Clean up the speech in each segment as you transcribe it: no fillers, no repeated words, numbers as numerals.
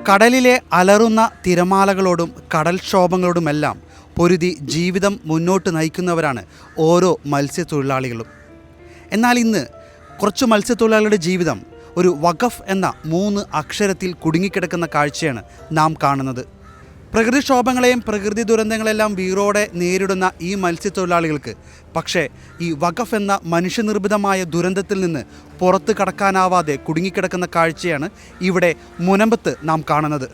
കടലിലെ അലറുന്ന തിരമാലകളോടും കടൽക്ഷോഭങ്ങളോടുമെല്ലാം പൊരുതി ജീവിതം മുന്നോട്ട് നയിക്കുന്നവരാണ് ഓരോ മത്സ്യത്തൊഴിലാളികളും. എന്നാൽ ഇന്ന് കുറച്ച് മത്സ്യത്തൊഴിലാളികളുടെ ജീവിതം ഒരു വഖഫ് എന്ന 3 അക്ഷരത്തിൽ കുടുങ്ങിക്കിടക്കുന്ന കാഴ്ചയാണ് നാം കാണുന്നത്. പ്രകൃതിക്ഷോഭങ്ങളെയും പ്രകൃതി ദുരന്തങ്ങളെല്ലാം വീറോടെ നേരിടുന്ന ഈ മത്സ്യത്തൊഴിലാളികൾക്ക് പക്ഷേ ഈ വഖഫ് എന്ന മനുഷ്യനിർമ്മിതമായ ദുരന്തത്തിൽ നിന്ന് പുറത്ത് കടക്കാനാവാതെ കുടുങ്ങിക്കിടക്കുന്ന കാഴ്ചയാണ് ഇവിടെ മുനമ്പത്ത് നാം കാണുന്നത്.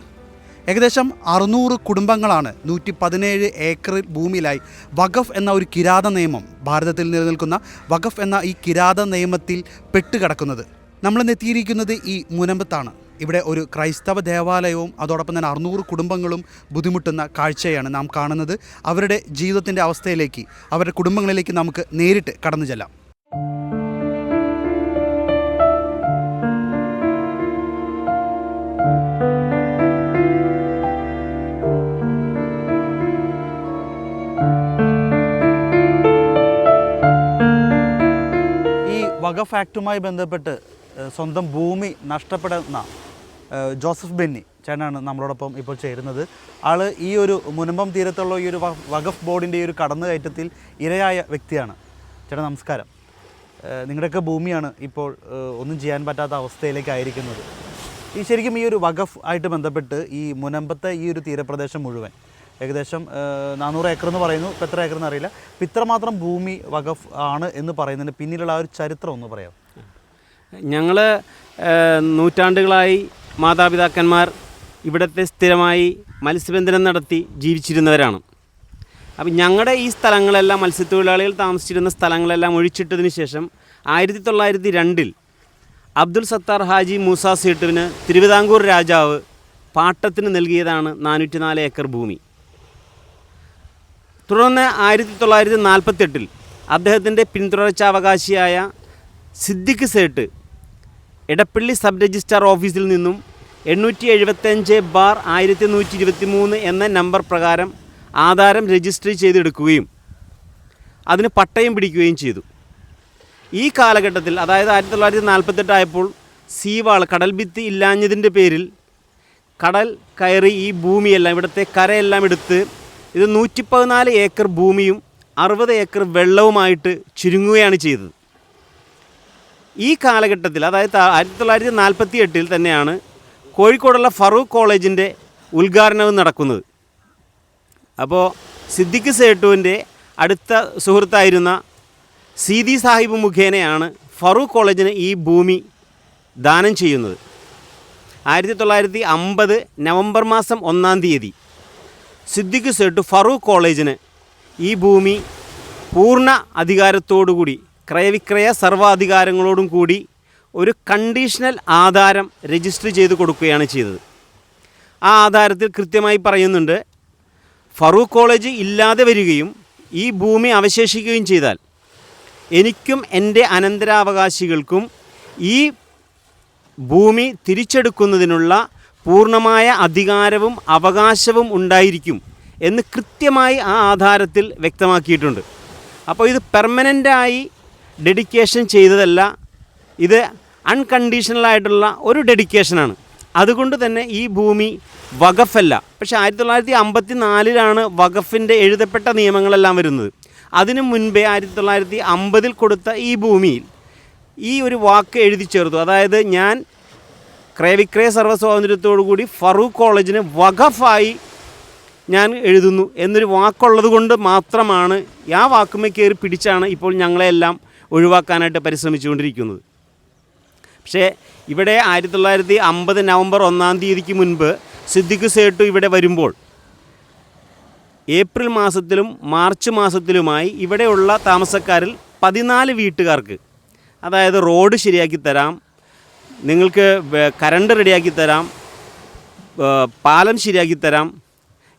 ഏകദേശം 600 കുടുംബങ്ങളാണ് 117 ഏക്കർ ഭൂമിയിലായി വഖഫ് എന്ന ഒരു കിരാത നിയമം, ഭാരതത്തിൽ നിലനിൽക്കുന്ന വഖഫ് എന്ന ഈ കിരാത നിയമത്തിൽ പെട്ടുകിടക്കുന്നത്. നമ്മൾ എത്തിയിരിക്കുന്നത് ഈ മുനമ്പത്താണ്. ഇവിടെ ഒരു ക്രൈസ്തവ ദേവാലയവും അതോടൊപ്പം തന്നെ 600 കുടുംബങ്ങളും ബുദ്ധിമുട്ടുന്ന കാഴ്ചയാണ് നാം കാണുന്നത്. അവരുടെ ജീവിതത്തിൻ്റെ അവസ്ഥയിലേക്ക്, അവരുടെ കുടുംബങ്ങളിലേക്ക് നമുക്ക് നേരിട്ട് കടന്നു ചെല്ലാം. ഈ വഖഫ് ആക്ടുമായി ബന്ധപ്പെട്ട് സ്വന്തം ഭൂമി നഷ്ടപ്പെടുന്ന ജോസഫ് ബെന്നി ചേട്ടനാണ് നമ്മളോടൊപ്പം ഇപ്പോൾ ചേരുന്നത്. ആൾ ഈ ഒരു മുനമ്പം തീരത്തുള്ള ഈ ഒരു വഖഫ് ബോർഡിൻ്റെ ഈ ഒരു കടന്നുകയറ്റത്തിൽ ഇരയായ വ്യക്തിയാണ്. ചേട്ടാ നമസ്കാരം. നിങ്ങളുടെയൊക്കെ ഭൂമിയാണ് ഇപ്പോൾ ഒന്നും ചെയ്യാൻ പറ്റാത്ത അവസ്ഥയിലേക്കായിരിക്കുന്നത്. ശരിക്കും ഈ ഒരു വഖഫ് ആയിട്ട് ബന്ധപ്പെട്ട് ഈ മുനമ്പത്തെ ഈ ഒരു തീരപ്രദേശം മുഴുവൻ ഏകദേശം 400 ഏക്കർ എന്ന് പറയുന്നു, ഇപ്പം എത്ര ഏക്കർ എന്നറിയില്ല, ഇപ്പം ഇത്രമാത്രം ഭൂമി വഖഫ് ആണ് എന്ന് പറയുന്നതിന് പിന്നിലുള്ള ആ ഒരു ചരിത്രം ഒന്ന് പറയാം. ഞങ്ങൾ നൂറ്റാണ്ടുകളായി മാതാപിതാക്കന്മാർ ഇവിടുത്തെ സ്ഥിരമായി മത്സ്യബന്ധനം നടത്തി ജീവിച്ചിരുന്നവരാണ്. അപ്പം ഞങ്ങളുടെ ഈ സ്ഥലങ്ങളെല്ലാം മത്സ്യത്തൊഴിലാളികൾ താമസിച്ചിരുന്ന സ്ഥലങ്ങളെല്ലാം ഒഴിച്ചിട്ടതിന് ശേഷം 1902 അബ്ദുൽ സത്താർ ഹാജി മൂസ സേട്ടുവിന് തിരുവിതാംകൂർ രാജാവ് പാട്ടത്തിന് നൽകിയതാണ് 404 ഏക്കർ ഭൂമി. തുടർന്ന് 1948 അദ്ദേഹത്തിൻ്റെ പിന്തുടർച്ചാവകാശിയായ സിദ്ദിഖ് സേട്ട് എടപ്പള്ളി സബ് രജിസ്ട്രാർ ഓഫീസിൽ നിന്നും 875/1123 എന്ന നമ്പർ പ്രകാരം ആധാരം രജിസ്റ്റർ ചെയ്തെടുക്കുകയും അതിന് പട്ടയം പിടിക്കുകയും ചെയ്തു. ഈ കാലഘട്ടത്തിൽ, അതായത് 1948 ആയപ്പോൾ സീവാൾ കടൽഭിത്തി ഇല്ലാഞ്ഞതിൻ്റെ പേരിൽ കടൽ കയറി ഈ ഭൂമിയെല്ലാം, ഇവിടുത്തെ കരയെല്ലാം എടുത്ത് ഇത് 114 ഏക്കർ ഭൂമിയും 60 ഏക്കർ വെള്ളവുമായിട്ട് ചുരുങ്ങുകയാണ് ചെയ്തത്. ഈ കാലഘട്ടത്തിൽ, അതായത് 1948 തന്നെയാണ് കോഴിക്കോടുള്ള ഫറൂഖ് കോളേജിൻ്റെ ഉദ്ഘാടനവും നടക്കുന്നത്. അപ്പോൾ സിദ്ദിഖ് സേട്ടുവിൻ്റെ അടുത്ത സുഹൃത്തായിരുന്ന സീതി സാഹിബ് മുഖേനയാണ് ഫറൂഖ് കോളേജിന് ഈ ഭൂമി ദാനം ചെയ്യുന്നത്. 1950 നവംബർ മാസം 1-ാം തീയതി സിദ്ദിഖ് സേട്ടു ഫറൂഖ് കോളേജിന് ഈ ഭൂമി പൂർണ്ണ അധികാരത്തോടുകൂടി, ക്രയവിക്രയ സർവാധികാരങ്ങളോടും കൂടി ഒരു കണ്ടീഷണൽ ആധാരം രജിസ്റ്റർ ചെയ്ത് കൊടുക്കുകയാണ് ചെയ്തത്. ആ ആധാരത്തിൽ കൃത്യമായി പറയുന്നുണ്ട്, ഫറൂഖ് കോളേജ് ഇല്ലാതെ വരികയും ഈ ഭൂമി അവശേഷിക്കുകയും ചെയ്താൽ എനിക്കും എൻ്റെ അനന്തരാവകാശികൾക്കും ഈ ഭൂമി തിരിച്ചെടുക്കുന്നതിനുള്ള പൂർണ്ണമായ അധികാരവും അവകാശവും ഉണ്ടായിരിക്കും എന്ന് കൃത്യമായി ആ ആധാരത്തിൽ വ്യക്തമാക്കിയിട്ടുണ്ട്. അപ്പോൾ ഇത് പെർമനൻ്റായി ഡെഡിക്കേഷൻ ചെയ്തതല്ല, ഇത് അൺകണ്ടീഷണലായിട്ടുള്ള ഒരു ഡെഡിക്കേഷനാണ്. അതുകൊണ്ട് തന്നെ ഈ ഭൂമി വഖഫല്ല. പക്ഷേ 1954 വഖഫിൻ്റെ എഴുതപ്പെട്ട നിയമങ്ങളെല്ലാം വരുന്നത്. അതിനു മുൻപേ 1950 കൊടുത്ത ഈ ഭൂമിയിൽ ഈ ഒരു വാക്ക് എഴുതി ചേർത്തു. അതായത് ഞാൻ ക്രയവിക്രയ സർവ്വസ്വാതന്ത്ര്യത്തോടു കൂടി ഫറൂഖ് കോളേജിന് വഖഫായി ഞാൻ എഴുതുന്നു എന്നൊരു വാക്കുള്ളത് കൊണ്ട് മാത്രമാണ്, ആ വാക്കുമേ കയറി പിടിച്ചാണ് ഇപ്പോൾ ഞങ്ങളെല്ലാം ഒഴിവാക്കാനായിട്ട് പരിശ്രമിച്ചുകൊണ്ടിരിക്കുന്നത്. പക്ഷേ ഇവിടെ 1950 നവംബർ 1-ാം തീയതിക്ക് മുൻപ് സിദ്ദിഖ് സേട്ടു ഇവിടെ വരുമ്പോൾ ഏപ്രിൽ മാസത്തിലും മാർച്ച് മാസത്തിലുമായി ഇവിടെയുള്ള താമസക്കാരിൽ 14 വീട്ടുകാർക്ക്, അതായത് റോഡ് ശരിയാക്കി തരാം, നിങ്ങൾക്ക് കറണ്ട് റെഡിയാക്കി തരാം, പാലം ശരിയാക്കി തരാം,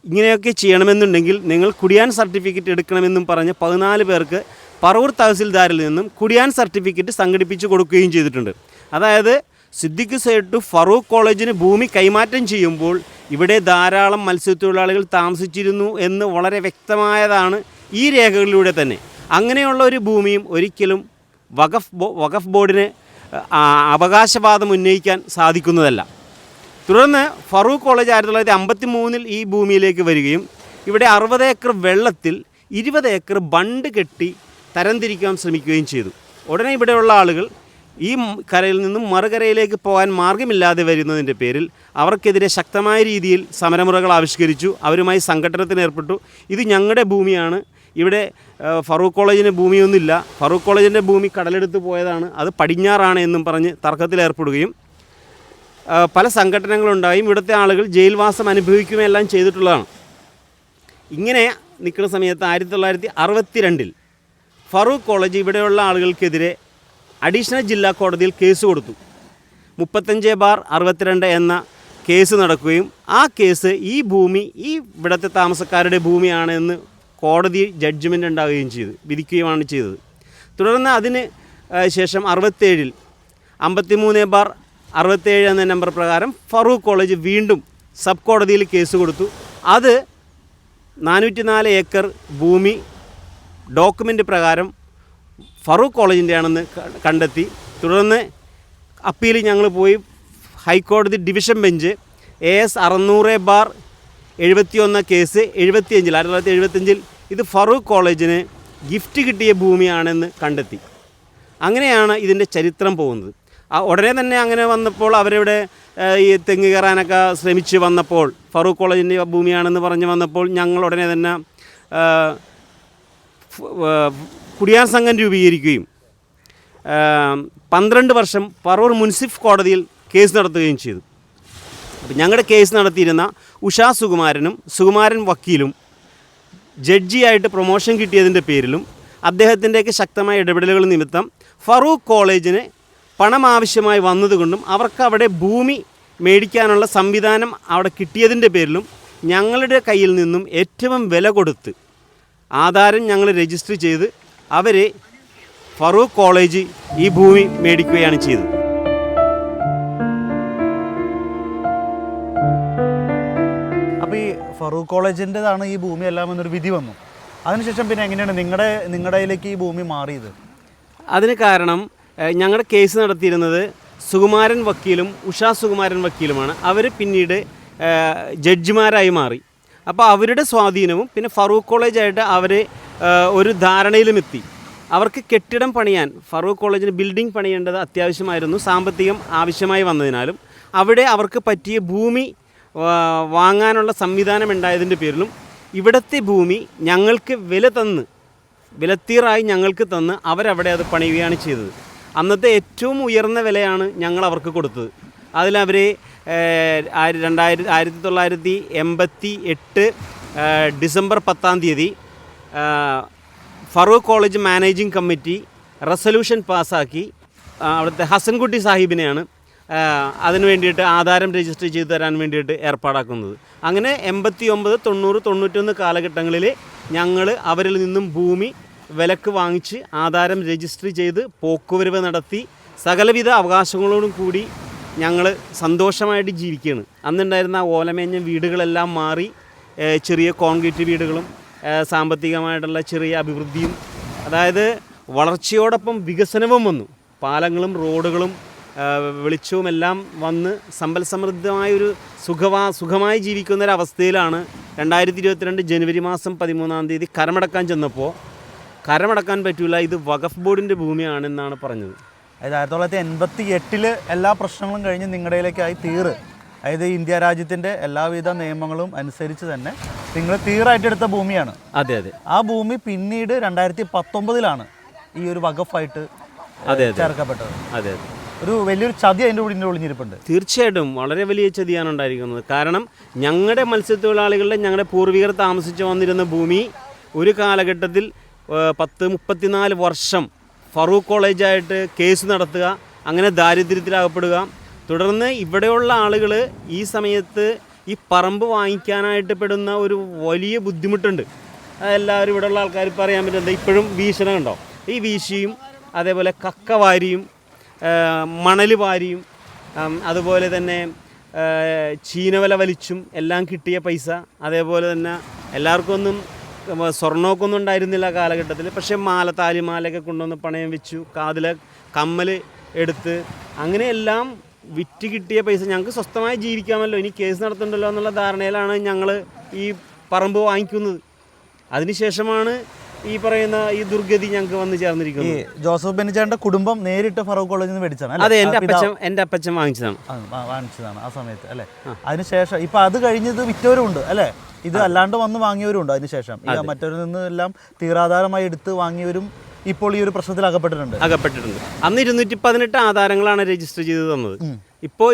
ഇങ്ങനെയൊക്കെ ചെയ്യണമെന്നുണ്ടെങ്കിൽ നിങ്ങൾ കുടിയാൻ സർട്ടിഫിക്കറ്റ് എടുക്കണമെന്നും പറഞ്ഞ് 14 പേർക്ക് പറവൂർ തഹസിൽദാരിൽ നിന്നും കുടിയാൻ സർട്ടിഫിക്കറ്റ് സംഘടിപ്പിച്ച് കൊടുക്കുകയും ചെയ്തിട്ടുണ്ട്. അതായത് സിദ്ദിഖ് സേട്ടു ഫറൂഖ് കോളേജിന് ഭൂമി കൈമാറ്റം ചെയ്യുമ്പോൾ ഇവിടെ ധാരാളം മത്സ്യത്തൊഴിലാളികൾ താമസിച്ചിരുന്നു എന്ന് വളരെ വ്യക്തമായതാണ് ഈ രേഖകളിലൂടെ തന്നെ. അങ്ങനെയുള്ള ഒരു ഭൂമിയും ഒരിക്കലും വഖഫ് ബോർഡിന് അവകാശവാദം ഉന്നയിക്കാൻ സാധിക്കുന്നതല്ല. തുടർന്ന് ഫറൂഖ് കോളേജ് 1953 ഈ ഭൂമിയിലേക്ക് വരികയും ഇവിടെ 60 ഏക്കർ വെള്ളത്തിൽ 20 ഏക്കർ ബണ്ട് കെട്ടി തരംതിരിക്കാൻ ശ്രമിക്കുകയും ചെയ്തു. ഉടനെ ഇവിടെയുള്ള ആളുകൾ ഈ കരയിൽ നിന്നും മറുകരയിലേക്ക് പോകാൻ മാർഗമില്ലാതെ വരുന്നതിൻ്റെ പേരിൽ അവർക്കെതിരെ ശക്തമായ രീതിയിൽ സമരമുറകൾ ആവിഷ്കരിച്ചു. അവരുമായി സംഘടനത്തിലേർപ്പെട്ടു. ഇത് ഞങ്ങളുടെ ഭൂമിയാണ്, ഇവിടെ ഫറൂഖ് കോളേജിന് ഭൂമിയൊന്നുമില്ല, ഫറൂഖ് കോളേജിൻ്റെ ഭൂമി കടലെടുത്ത് പോയതാണ്, അത് പടിഞ്ഞാറാണ് എന്നും പറഞ്ഞ് തർക്കത്തിലേർപ്പെടുകയും പല സംഘടനകളുണ്ടായും ഇവിടുത്തെ ആളുകൾ ജയിൽവാസം അനുഭവിക്കുകയെല്ലാം ചെയ്തിട്ടുള്ളതാണ്. ഇങ്ങനെ നിൽക്കുന്ന സമയത്ത് 1962 ഫറൂഖ് കോളേജ് ഇവിടെയുള്ള ആളുകൾക്കെതിരെ അഡീഷണൽ ജില്ലാ കോടതിയിൽ കേസ് കൊടുത്തു. 35/62 എന്ന കേസ് നടക്കുകയും ആ കേസ് ഈ ഭൂമി ഈ ഇവിടുത്തെ താമസക്കാരുടെ ഭൂമിയാണ് എന്ന് കോടതി ജഡ്ജ്മെൻ്റ് ഉണ്ടാവുകയും ചെയ്തു, വിധിക്കുകയുമാണ് ചെയ്തത്. തുടർന്ന് അതിന് ശേഷം 67 53/67 എന്ന നമ്പർ പ്രകാരം ഫറൂഖ് കോളേജ് വീണ്ടും സബ് കോടതിയിൽ കേസ് കൊടുത്തു. അത് 404 ഏക്കർ ഭൂമി ഡോക്യുമെൻ്റ് പ്രകാരം ഫറൂഖ് കോളേജിൻ്റെ ആണെന്ന് കണ്ടെത്തി. തുടർന്ന് അപ്പീൽ ഞങ്ങൾ പോയി ഹൈക്കോടതി ഡിവിഷൻ ബെഞ്ച് AS 600/71 കേസ് 1975 ഇത് ഫറൂഖ് കോളേജിന് ഗിഫ്റ്റ് കിട്ടിയ ഭൂമിയാണെന്ന് കണ്ടെത്തി. അങ്ങനെയാണ് ഇതിൻ്റെ ചരിത്രം പോകുന്നത്. ഉടനെ തന്നെ അങ്ങനെ വന്നപ്പോൾ അവരിവിടെ ഈ തെങ്ങ് കയറാനൊക്കെ ശ്രമിച്ച് വന്നപ്പോൾ ഫറൂഖ് കോളേജിൻ്റെ ഭൂമിയാണെന്ന് പറഞ്ഞ് വന്നപ്പോൾ ഞങ്ങൾ ഉടനെ തന്നെ കുടിയാൻ സംഘം രൂപീകരിക്കുകയും 12 വർഷം പറവൂർ മുൻസിഫ് കോടതിയിൽ കേസ് നടത്തുകയും ചെയ്തു. അപ്പോൾ ഞങ്ങളുടെ കേസ് നടത്തിയിരുന്ന ഉഷാ സുകുമാരനും സുകുമാരൻ വക്കീലും ജഡ്ജിയായിട്ട് പ്രൊമോഷൻ കിട്ടിയതിൻ്റെ പേരിലും അദ്ദേഹത്തിൻ്റെയൊക്കെ ശക്തമായ ഇടപെടലുകൾ നിമിത്തം ഫറൂഖ് കോളേജിന് പണം ആവശ്യമായി വന്നതുകൊണ്ടും അവർക്ക് അവിടെ ഭൂമി മേടിക്കാനുള്ള സംവിധാനം അവിടെ കിട്ടിയതിൻ്റെ പേരിലും ഞങ്ങളുടെ കയ്യിൽ നിന്നും ഏറ്റവും വില കൊടുത്ത് ആധാരം ഞങ്ങൾ രജിസ്റ്റർ ചെയ്ത് അവരെ ഫറൂഖ് കോളേജ് ഈ ഭൂമി മേടിക്കുകയാണ് ചെയ്തത്. അപ്പോൾ ഈ ഫറൂഖ് കോളേജിൻ്റെതാണ് ഈ ഭൂമി എല്ലാം എന്നൊരു വിധി വന്നു. അതിനുശേഷം പിന്നെ എങ്ങനെയാണ് നിങ്ങളുടെ കയ്യിലേക്ക് ഈ ഭൂമി മാറിയത്? അതിന് കാരണം ഞങ്ങളുടെ കേസ് നടത്തിയിരുന്നത് സുകുമാരൻ വക്കീലും ഉഷാ സുകുമാരൻ വക്കീലുമാണ്. അവർ പിന്നീട് ജഡ്ജിമാരായി മാറി. അപ്പോൾ അവരുടെ സ്വാധീനവും പിന്നെ ഫറൂഖ് കോളേജായിട്ട് അവർ ഒരു ധാരണയിലുമെത്തി. അവർക്ക് കെട്ടിടം പണിയാൻ ഫറൂഖ് കോളേജിന് ബിൽഡിംഗ് പണിയേണ്ടത് അത്യാവശ്യമായിരുന്നു, സാമ്പത്തികം ആവശ്യമായി വന്നതിനാലും അവിടെ അവർക്ക് പറ്റിയ ഭൂമി വാങ്ങാനുള്ള സംവിധാനം ഉണ്ടായതിൻ്റെ പേരിലും ഇവിടുത്തെ ഭൂമി ഞങ്ങൾക്ക് വിലത്തീറായി ഞങ്ങൾക്ക് തന്ന് അവരവിടെ അത് പണിയുകയാണ് ചെയ്തത്. അന്നത്തെ ഏറ്റവും ഉയർന്ന വിലയാണ് ഞങ്ങൾ അവർക്ക് കൊടുത്തത്. അതിലവർ 1988 December 10 Farook college managing committee resolution പാസ്സാക്കി അവിടുത്തെ ഹസൻകുട്ടി സാഹിബിനെയാണ് അതിനു വേണ്ടിയിട്ട് ആധാരം രജിസ്റ്റർ ചെയ്തു തരാൻ വേണ്ടിയിട്ട് ഏർപ്പാടാക്കുന്നത്. അങ്ങനെ 89, 90, 91 കാലഘട്ടങ്ങളിൽ ഞങ്ങൾ അവരിൽ നിന്നും ഭൂമി വിലക്ക് വാങ്ങിച്ച് ആധാരം രജിസ്റ്റർ ചെയ്ത് പോക്കുവരവ് നടത്തി സകലവിധ അവകാശങ്ങളോടും കൂടി ഞങ്ങൾ സന്തോഷമായിട്ട് ജീവിക്കുകയാണ്. അന്നുണ്ടായിരുന്ന ഓലമേഞ്ഞ വീടുകളെല്ലാം മാറി ചെറിയ കോൺക്രീറ്റ് വീടുകളും സാമ്പത്തികമായിട്ടുള്ള ചെറിയ അഭിവൃദ്ധിയും, അതായത് വളർച്ചയോടൊപ്പം വികസനവും വന്നു. പാലങ്ങളും റോഡുകളും വെളിച്ചവും എല്ലാം വന്ന് സമ്പൽ സമൃദ്ധമായൊരു സുഖമായി ജീവിക്കുന്നൊരവസ്ഥയിലാണ് 2022 ജനുവരി മാസം 13 കരമടക്കാൻ ചെന്നപ്പോൾ കരമടക്കാൻ പറ്റില്ല, ഇത് വഖഫ് ബോർഡിൻ്റെ ഭൂമിയാണെന്നാണ് പറഞ്ഞത്. അതായത് 1988 എല്ലാ പ്രശ്നങ്ങളും കഴിഞ്ഞ് നിങ്ങളുടെയിലേക്കായി തീറ്, അതായത് ഇന്ത്യ രാജ്യത്തിൻ്റെ എല്ലാവിധ നിയമങ്ങളും അനുസരിച്ച് തന്നെ നിങ്ങൾ തീറായിട്ടെടുത്ത ഭൂമിയാണ്. അതെ അതെ. ആ ഭൂമി പിന്നീട് 2019 ഈ ഒരു വഖഫായിട്ട് ചേർക്കപ്പെട്ടത്. അതെ അതെ. ഒരു വലിയൊരു ചതി അതിൻ്റെ ഉള്ളിൽ ഒളിഞ്ഞിരിപ്പുണ്ട്. തീർച്ചയായിട്ടും വളരെ വലിയ ചതിയാണ് ഉണ്ടായിരിക്കുന്നത്. കാരണം ഞങ്ങളുടെ മത്സ്യത്തൊഴിലാളികളുടെ ഞങ്ങളുടെ പൂർവികർ താമസിച്ച് വന്നിരുന്ന ഭൂമി ഒരു കാലഘട്ടത്തിൽ 34 വർഷം ഫറൂഖ് കോളേജായിട്ട് കേസ് നടത്തുക, അങ്ങനെ ദാരിദ്ര്യത്തിലാകപ്പെടുക. തുടർന്ന് ഇവിടെയുള്ള ആളുകൾ ഈ സമയത്ത് ഈ പറമ്പ് വാങ്ങിക്കാനായിട്ട് പെടുന്ന ഒരു വലിയ ബുദ്ധിമുട്ടുണ്ട്. അതെല്ലാവരും ഇവിടെയുള്ള ആൾക്കാർ പറയാൻ പറ്റുന്നത് ഇപ്പോഴും വീശണ കണ്ടോ, ഈ വീശിയും അതേപോലെ കക്ക വാരിയും മണൽ വാരിയും അതുപോലെ തന്നെ ചീനവല വലിച്ചും എല്ലാം കിട്ടിയ പൈസ. അതേപോലെ തന്നെ എല്ലാവർക്കും ഒന്നും സ്വർണ്ണമൊക്കെ ഒന്നും ഉണ്ടായിരുന്നില്ല കാലഘട്ടത്തിൽ. പക്ഷേ താലിമാലയൊക്കെ കൊണ്ടുവന്ന് പണയം വെച്ചു, കാതിലെ കമ്മൽ എടുത്ത് അങ്ങനെയെല്ലാം വിറ്റ് കിട്ടിയ പൈസ ഞങ്ങൾക്ക് സ്വസ്ഥമായി ജീവിക്കാമല്ലോ, ഇനി കേസ് നടത്തണ്ടല്ലോ എന്നുള്ള ധാരണയിലാണ് ഞങ്ങൾ ഈ പറമ്പ് വാങ്ങിക്കുന്നത്. അതിനുശേഷമാണ് ഈ പറയുന്ന ഈ ദുർഗതി ഞങ്ങൾക്ക് വന്നു ചേർന്നിരിക്കുന്നത്. ഈ ജോസഫ് ബെന്നിച്ചാന്റെ കുടുംബം നേരിട്ട് ഫറൂഖ് കോളേജിൽ നിന്ന് മേടിച്ചാണ്? അതെ, എൻ്റെ അപ്പച്ചൻ വാങ്ങിച്ചതാണ് ആ സമയത്ത് അല്ലേ. അതിനുശേഷം ഇപ്പൊ അത് കഴിഞ്ഞത് വിറ്റവരും ഉണ്ട് അല്ലേ, ഇത് അല്ലാണ്ട് വന്ന് വാങ്ങിയവരും ഉണ്ട്. അതിനുശേഷം മറ്റവരിൽ നിന്ന് എല്ലാം തീരാധാരമായി എടുത്ത് വാങ്ങിയവരും ഇപ്പോൾ ഈ ഒരു പ്രശ്നത്തിൽ അകപ്പെട്ടിട്ടുണ്ട്. അന്ന് 218 ആധാരങ്ങളാണ് രജിസ്റ്റർ ചെയ്ത് തന്നത്.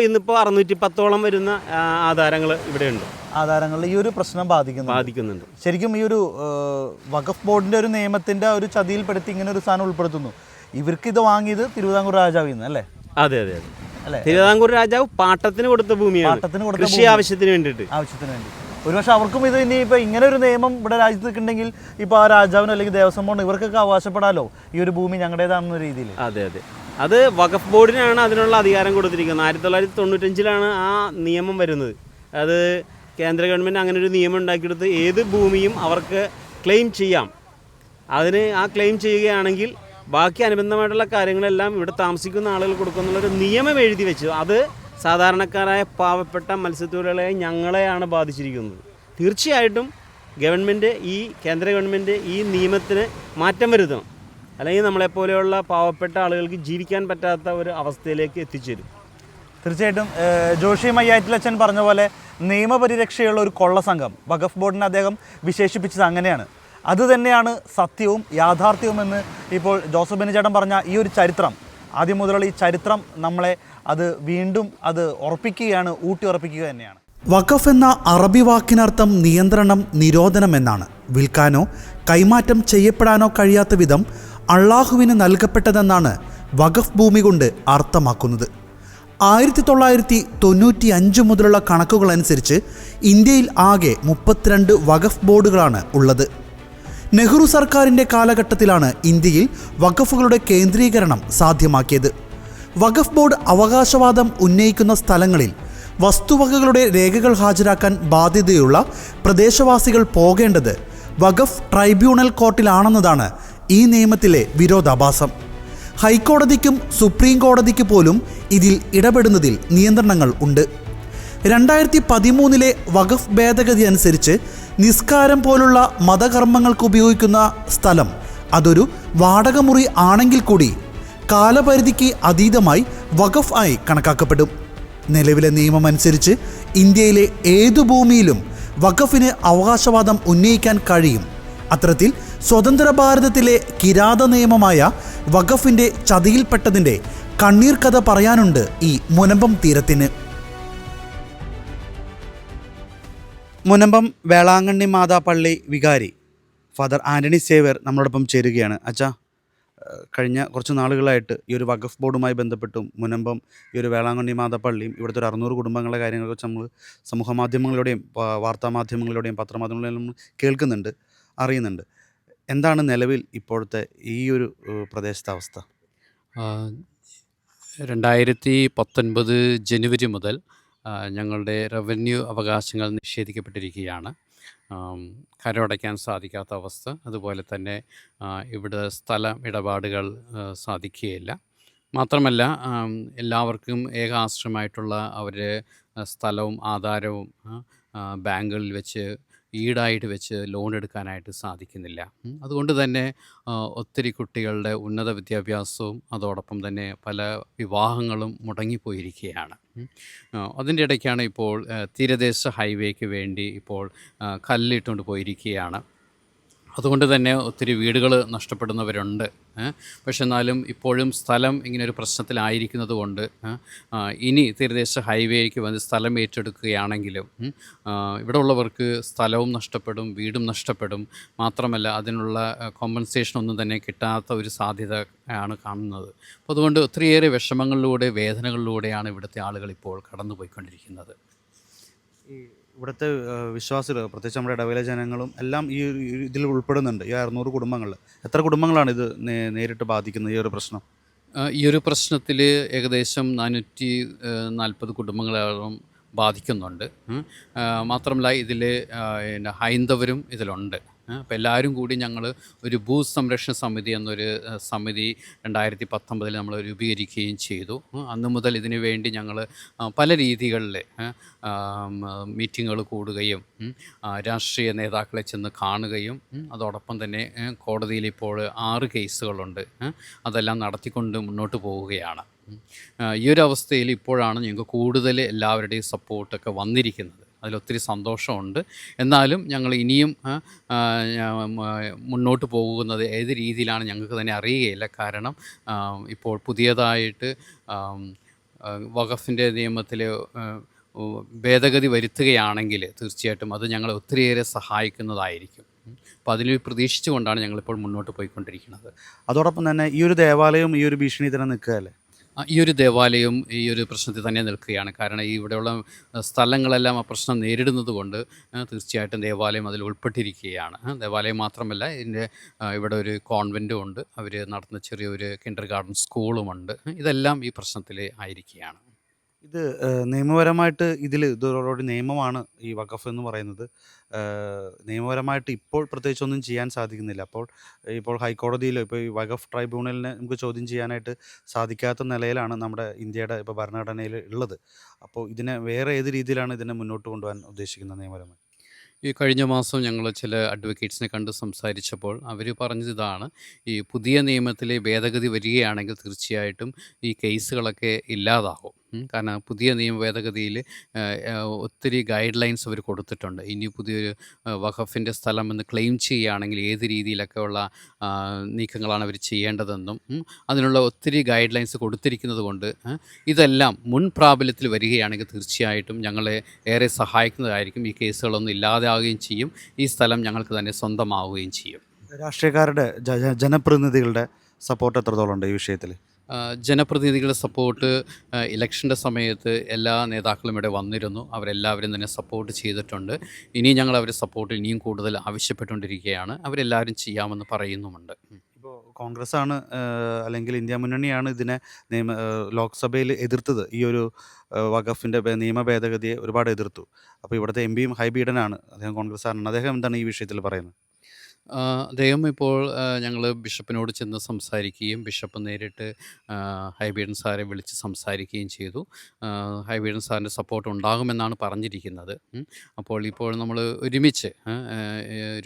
ഇന്നിപ്പോൾ 610ഓളം വരുന്ന ആധാരങ്ങൾ ഇവിടെയുണ്ട്. ആധാരങ്ങളിൽ ഈ ഒരു പ്രശ്നം ബാധിക്കുന്നുണ്ട്. ശരിക്കും ഈ ഒരു വഖഫ് ബോർഡിന്റെ ഒരു നിയമത്തിന്റെ ഒരു ചതിയിൽപ്പെടുത്തി ഇങ്ങനെ ഒരു സാധനം ഉൾപ്പെടുത്തുന്നു. ഇവർക്ക് ഇത് വാങ്ങിയത് തിരുവിതാംകൂർ രാജാവിൽ നിന്ന് അല്ലേ? അതെ അല്ലേ. തിരുവിതാംകൂർ രാജാവ് പാട്ടത്തിന് കൊടുത്ത ഭൂമിയാണ്, കൃഷി ആവശ്യത്തിന് വേണ്ടി. ഒരുപക്ഷെ അവർക്കും ഇത് ഇനി ഇപ്പൊ ഇങ്ങനെ ഒരു നിയമം ഇവിടെ രാജ്യത്ത് ഉണ്ടെങ്കിൽ ഇപ്പൊ ആ രാജാവിനോ അല്ലെങ്കിൽ ദേവസ്വം ബോർഡ് ഇവർക്കൊക്കെ അവകാശപ്പെടാലോ ഈ ഒരു ഭൂമി ഞങ്ങളുടേതാണെന്ന രീതിയിൽ. അതെ, അത് വഖഫ് ബോർഡിനാണ് അതിനുള്ള അധികാരം കൊടുത്തിരിക്കുന്നത്. 1995 ആ നിയമം വരുന്നത്. അത് കേന്ദ്ര ഗവൺമെൻറ് അങ്ങനെ ഒരു നിയമം ഉണ്ടാക്കിയെടുത്ത് ഏത് ഭൂമിയും അവർക്ക് ക്ലെയിം ചെയ്യാം. ആ ക്ലെയിം ചെയ്യുകയാണെങ്കിൽ ബാക്കി അനുബന്ധമായിട്ടുള്ള കാര്യങ്ങളെല്ലാം ഇവിടെ താമസിക്കുന്ന ആളുകൾ കൊടുക്കുന്നുള്ളൊരു നിയമം എഴുതി വെച്ചു. അത് സാധാരണക്കാരായ പാവപ്പെട്ട മത്സ്യത്തൊഴിലാളികളെ ഞങ്ങളെയാണ് ബാധിച്ചിരിക്കുന്നത്. തീർച്ചയായിട്ടും കേന്ദ്ര ഗവൺമെൻറ് ഈ നിയമത്തിന് മാറ്റം വരുത്തണം, അല്ലെങ്കിൽ നമ്മളെപ്പോലെയുള്ള പാവപ്പെട്ട ആളുകൾക്ക് ജീവിക്കാൻ പറ്റാത്ത ഒരു അവസ്ഥയിലേക്ക് എത്തിച്ചേരും. തീർച്ചയായിട്ടും ജോഷി മയ്യാറ്റിലച്ചൻ പറഞ്ഞ പോലെ നിയമപരിരക്ഷയുള്ള ഒരു കൊള്ള സംഘം വഖഫ് ബോർഡിനെ അദ്ദേഹം വിശേഷിപ്പിച്ചത് അങ്ങനെയാണ്. അതുതന്നെയാണ് സത്യവും യാഥാർത്ഥ്യവും എന്ന് ഇപ്പോൾ ജോസഫ് ബെന്നിച്ചേട്ടൻ പറഞ്ഞ ഈ ഒരു ചരിത്രം, ആദ്യം മുതലുള്ള ഈ ചരിത്രം നമ്മളെ അത് വീണ്ടും അത് ഉറപ്പിക്കുകയാണ്, ഊട്ടി ഉറപ്പിക്കുക തന്നെയാണ്. വഖഫ് എന്ന അറബി വാക്കിനർത്ഥം നിയന്ത്രണം, നിരോധനം എന്നാണ്. വിൽക്കാനോ കൈമാറ്റം ചെയ്യപ്പെടാനോ കഴിയാത്ത വിധം അള്ളാഹുവിന് നൽകപ്പെട്ടതെന്നാണ് വഖഫ് ഭൂമി കൊണ്ട് അർത്ഥമാക്കുന്നത്. 1995 മുതലുള്ള കണക്കുകളനുസരിച്ച് ഇന്ത്യയിൽ ആകെ 32 വഖഫ് ബോർഡുകളാണ് ഉള്ളത്. നെഹ്റു സർക്കാരിൻ്റെ കാലഘട്ടത്തിലാണ് ഇന്ത്യയിൽ വഖഫുകളുടെ കേന്ദ്രീകരണം സാധ്യമാക്കിയത്. വഖഫ് ബോർഡ് അവകാശവാദം ഉന്നയിക്കുന്ന സ്ഥലങ്ങളിൽ വസ്തുവകകളുടെ രേഖകൾ ഹാജരാക്കാൻ ബാധ്യതയുള്ള പ്രദേശവാസികൾ പോകേണ്ടത് വഖഫ് ട്രൈബ്യൂണൽ കോർട്ടിലാണെന്നതാണ് ഈ നിയമത്തിലെ വിരോധാഭാസം. ഹൈക്കോടതിക്കും സുപ്രീം കോടതിക്ക് പോലും ഇതിൽ ഇടപെടുന്നതിൽ നിയന്ത്രണങ്ങൾ ഉണ്ട്. 2013 വഖഫ് ഭേദഗതി അനുസരിച്ച് നിസ്കാരം പോലുള്ള മതകർമ്മങ്ങൾക്ക് ഉപയോഗിക്കുന്ന സ്ഥലം അതൊരു വാടകമുറി ആണെങ്കിൽ കൂടി കാലപരിധിക്ക് അതീതമായി വഖഫ് ആയി കണക്കാക്കപ്പെടും. നിലവിലെ നിയമമനുസരിച്ച് ഇന്ത്യയിലെ ഏതു ഭൂമിയിലും വഖഫിന് അവകാശവാദം ഉന്നയിക്കാൻ കഴിയും. അത്തരത്തിൽ സ്വതന്ത്ര ഭാരതത്തിലെ കിരാത നിയമമായ വഖഫിൻ്റെ ചതിയിൽപ്പെട്ടതിൻ്റെ കണ്ണീർ കഥ പറയാനുണ്ട് ഈ മുനമ്പം തീരത്തിന്. മുനമ്പം വേളാങ്കണ്ണി മാതാ പള്ളി വികാരി ഫാദർ ആൻ്റണി സേവ്യർ നമ്മളോടൊപ്പം ചേരുകയാണ്. അച്ഛാ, കഴിഞ്ഞ കുറച്ച് നാളുകളായിട്ട് ഈ ഒരു വഖഫ് ബോർഡുമായി ബന്ധപ്പെട്ടും മുനമ്പം ഈ ഒരു വേളാങ്കണ്ണി മാതാ പള്ളിയും ഇവിടുത്തെ ഒരു 600 കുടുംബങ്ങളുടെ കാര്യങ്ങളെക്കുറിച്ച് നമ്മൾ സമൂഹ മാധ്യമങ്ങളിലൂടെയും വാർത്താ മാധ്യമങ്ങളിലൂടെയും പത്രമാധ്യമങ്ങളിലൂടെയും നമ്മൾ കേൾക്കുന്നുണ്ട്, അറിയുന്നുണ്ട്. എന്താണ് നിലവിൽ ഇപ്പോഴത്തെ ഈ ഒരു പ്രദേശത്തെ അവസ്ഥ? 2019 ജനുവരി മുതൽ ഞങ്ങളുടെ റവന്യൂ അവകാശങ്ങൾ നിഷേധിക്കപ്പെട്ടിരിക്കുകയാണ്. കരമടയ്ക്കാൻ സാധിക്കാത്ത അവസ്ഥ, അതുപോലെ തന്നെ ഇവിടെ സ്ഥല ഇടപാടുകൾ സാധിക്കുകയില്ല. മാത്രമല്ല എല്ലാവർക്കും ഏകാശ്രയമായിട്ടുള്ള അവരുടെ സ്ഥലവും ആധാരവും ബാങ്കുകളിൽ വെച്ച് ഈടായിട്ട് വെച്ച് ലോൺ എടുക്കാനായിട്ട് സാധിക്കുന്നില്ല. അതുകൊണ്ട് തന്നെ ഒത്തിരി കുട്ടികളുടെ ഉന്നത വിദ്യാഭ്യാസവും അതോടൊപ്പം തന്നെ പല വിവാഹങ്ങളും മുടങ്ങിപ്പോയിരിക്കുകയാണ്. അതിൻ്റെ ഇടയ്ക്കാണ് ഇപ്പോൾ തീരദേശ ഹൈവേക്ക് വേണ്ടി ഇപ്പോൾ കല്ലിട്ടുകൊണ്ട് പോയിരിക്കുകയാണ്. അതുകൊണ്ട് തന്നെ ഒത്തിരി വീടുകൾ നഷ്ടപ്പെടുന്നവരുണ്ട്. പക്ഷെ എന്നാലും ഇപ്പോഴും സ്ഥലം ഇങ്ങനൊരു പ്രശ്നത്തിലായിരിക്കുന്നത് കൊണ്ട് ഇനി തീരദേശ ഹൈവേക്ക് വന്ന് സ്ഥലം ഏറ്റെടുക്കുകയാണെങ്കിലും ഇവിടെ ഉള്ളവർക്ക് സ്ഥലവും നഷ്ടപ്പെടും, വീടും നഷ്ടപ്പെടും. മാത്രമല്ല അതിനുള്ള കോമ്പൻസേഷൻ ഒന്നും തന്നെ കിട്ടാത്ത ഒരു സാധ്യത ആണ് കാണുന്നത്. അപ്പോൾ അതുകൊണ്ട് ഒത്തിരിയേറെ വിഷമങ്ങളിലൂടെ, വേദനകളിലൂടെയാണ് ഇവിടുത്തെ ആളുകൾ ഇപ്പോൾ കടന്നുപോയിക്കൊണ്ടിരിക്കുന്നത്. ഇവിടുത്തെ വിശ്വാസികൾ, പ്രത്യേകിച്ച് നമ്മുടെ ഇടവേള ജനങ്ങളും എല്ലാം ഈ ഇതിൽ ഉൾപ്പെടുന്നുണ്ട്. ഈ 600 കുടുംബങ്ങളിൽ എത്ര കുടുംബങ്ങളാണ് ഇത് നേരിട്ട് ബാധിക്കുന്നത് ഈ ഒരു പ്രശ്നം? ഈ ഒരു പ്രശ്നത്തിൽ ഏകദേശം 440 കുടുംബങ്ങളോളം ബാധിക്കുന്നുണ്ട്. മാത്രമല്ല ഇതിൽ ഹൈന്ദവരും ഇതിലുണ്ട്. അപ്പോൾ എല്ലാവരും കൂടി ഞങ്ങൾ ഒരു ഭൂസംരക്ഷണ സമിതി എന്നൊരു സമിതി 2019 നമ്മൾ രൂപീകരിക്കുകയും ചെയ്തു. അന്ന് മുതൽ ഇതിനു വേണ്ടി ഞങ്ങൾ പല രീതികളിൽ മീറ്റിങ്ങുകൾ കൂടുകയും രാഷ്ട്രീയ നേതാക്കളെ ചെന്ന് കാണുകയും അതോടൊപ്പം തന്നെ കോടതിയിൽ ഇപ്പോൾ 6 കേസുകളുണ്ട്, അതെല്ലാം നടത്തിക്കൊണ്ട് മുന്നോട്ട് പോവുകയാണ്. ഈ ഒരു അവസ്ഥയിൽ ഇപ്പോഴാണ് ഞങ്ങൾക്ക് കൂടുതൽ എല്ലാവരുടെയും സപ്പോർട്ടൊക്കെ വന്നിരിക്കുന്നത്. അതിലൊത്തിരി സന്തോഷമുണ്ട്. എന്നാലും ഞങ്ങൾ ഇനിയും മുന്നോട്ട് പോകുന്നത് ഏത് രീതിയിലാണ് ഞങ്ങൾക്ക് തന്നെ അറിയുകയില്ല. കാരണം ഇപ്പോൾ പുതിയതായിട്ട് വഖഫിൻ്റെ നിയമത്തിൽ ഭേദഗതി വരുത്തുകയാണെങ്കിൽ തീർച്ചയായിട്ടും അത് ഞങ്ങളെ ഒത്തിരിയേറെ സഹായിക്കുന്നതായിരിക്കും. അപ്പോൾ അതിൽ പ്രതീക്ഷിച്ചുകൊണ്ടാണ് ഞങ്ങളിപ്പോൾ മുന്നോട്ട് പോയിക്കൊണ്ടിരിക്കുന്നത്. അതോടൊപ്പം തന്നെ ഈ ഒരു ദേവാലയം ഈ ഒരു ഭീഷണി തന്നെ നിൽക്കുകയല്ലേ? ഈ ഒരു ദേവാലയം ഈ ഒരു പ്രശ്നത്തിൽ തന്നെ നിൽക്കുകയാണ്. കാരണം ഈ ഇവിടെയുള്ള സ്ഥലങ്ങളെല്ലാം ആ പ്രശ്നം നേരിടുന്നത് കൊണ്ട് തീർച്ചയായിട്ടും ദേവാലയം അതിൽ ഉൾപ്പെട്ടിരിക്കുകയാണ്. ദേവാലയം മാത്രമല്ല, ഇതിൻ്റെ ഇവിടെ ഒരു കോൺവെൻറ്റും ഉണ്ട്, അവർ നടത്തുന്ന ചെറിയൊരു കിൻഡർ ഗാർഡൻ സ്കൂളുമുണ്ട്. ഇതെല്ലാം ഈ പ്രശ്നത്തിൽ ആയിരിക്കുകയാണ്. ഇത് നിയമപരമായിട്ട് ഇതോടുകൂടി നിയമമാണ് ഈ വഖഫ് എന്ന് പറയുന്നത്. നിയമപരമായിട്ട് ഇപ്പോൾ പ്രത്യേകിച്ചൊന്നും ചെയ്യാൻ സാധിക്കുന്നില്ല. ഇപ്പോൾ ഹൈക്കോടതിയിലോ ഇപ്പോൾ ഈ വഖഫ് ട്രൈബ്യൂണലിനെ നമുക്ക് ചോദ്യം ചെയ്യാനായിട്ട് സാധിക്കാത്ത നിലയിലാണ് നമ്മുടെ ഇന്ത്യയുടെ ഇപ്പോൾ ഭരണഘടനയിൽ ഉള്ളത്. അപ്പോൾ ഇതിനെ വേറെ ഏത് രീതിയിലാണ് ഇതിനെ മുന്നോട്ട് കൊണ്ടുപോകാൻ ഉദ്ദേശിക്കുന്നത് നിയമപരമായി? ഈ കഴിഞ്ഞ മാസം ഞങ്ങൾ ചില അഡ്വക്കേറ്റ്സിനെ കണ്ട് സംസാരിച്ചപ്പോൾ അവർ പറഞ്ഞത് ഇതാണ്: ഈ പുതിയ നിയമത്തിൽ ഭേദഗതി വരികയാണെങ്കിൽ തീർച്ചയായിട്ടും ഈ കേസുകളൊക്കെ ഇല്ലാതാകും. കാരണം പുതിയ നിയമ ഭേദഗതിയിൽ ഒത്തിരി ഗൈഡ് ലൈൻസ് അവർ കൊടുത്തിട്ടുണ്ട്. ഇനി പുതിയൊരു വഖഫിൻ്റെ സ്ഥലം എന്ന് ക്ലെയിം ചെയ്യുകയാണെങ്കിൽ ഏത് രീതിയിലൊക്കെ ഉള്ള നീക്കങ്ങളാണ് അവർ ചെയ്യേണ്ടതെന്നും അതിനുള്ള ഒത്തിരി ഗൈഡ് ലൈൻസ് കൊടുത്തിരിക്കുന്നത് കൊണ്ട് ഇതെല്ലാം മുൻ പ്രാബല്യത്തിൽ വരികയാണെങ്കിൽ തീർച്ചയായിട്ടും ഞങ്ങളെ ഏറെ സഹായിക്കുന്നതായിരിക്കും. ഈ കേസുകളൊന്നും ഇല്ലാതാവുകയും ചെയ്യും, ഈ സ്ഥലം ഞങ്ങൾക്ക് തന്നെ സ്വന്തമാവുകയും ചെയ്യും. രാഷ്ട്രീയക്കാരുടെ ജനപ്രതിനിധികളുടെ സപ്പോർട്ട് എത്രത്തോളം ഉണ്ട് ഈ വിഷയത്തിൽ? ജനപ്രതിനിധികളുടെ സപ്പോർട്ട് ഇലക്ഷൻ്റെ സമയത്ത് എല്ലാ നേതാക്കളും ഇവിടെ വന്നിരുന്നു. അവരെല്ലാവരും തന്നെ സപ്പോർട്ട് ചെയ്തിട്ടുണ്ട്. ഇനിയും ഞങ്ങൾ അവരെ സപ്പോർട്ട് ഇനിയും കൂടുതൽ ആവശ്യപ്പെട്ടുകൊണ്ടിരിക്കുകയാണ്. അവരെല്ലാവരും ചെയ്യാമെന്ന് പറയുന്നുമുണ്ട്. ഇപ്പോൾ കോൺഗ്രസ്സാണ് അല്ലെങ്കിൽ ഇന്ത്യ മുന്നണിയാണ് ഇതിനെ ലോക്സഭയിൽ എതിർത്തത്. ഈ ഒരു വഖഫിൻ്റെ നിയമ ഭേദഗതിയെ ഒരുപാട് എതിർത്തു. അപ്പോൾ ഇവിടുത്തെ എം.പിയും ഹൈബീഡനാണ്, അദ്ദേഹം കോൺഗ്രസ്സുകാരനാണ്. അദ്ദേഹം എന്താണ് ഈ വിഷയത്തിൽ പറയുന്നത്? അദ്ദേഹം ഇപ്പോൾ ഞങ്ങൾ ബിഷപ്പിനോട് ചെന്ന് സംസാരിക്കുകയും ബിഷപ്പ് നേരിട്ട് ഹൈബീഡൻ സാറെ വിളിച്ച് സംസാരിക്കുകയും ചെയ്തു. ഹൈബീഡൻ സാറിൻ്റെ സപ്പോർട്ട് ഉണ്ടാകുമെന്നാണ് പറഞ്ഞിരിക്കുന്നത്. ഇപ്പോൾ നമ്മൾ ഒരുമിച്ച്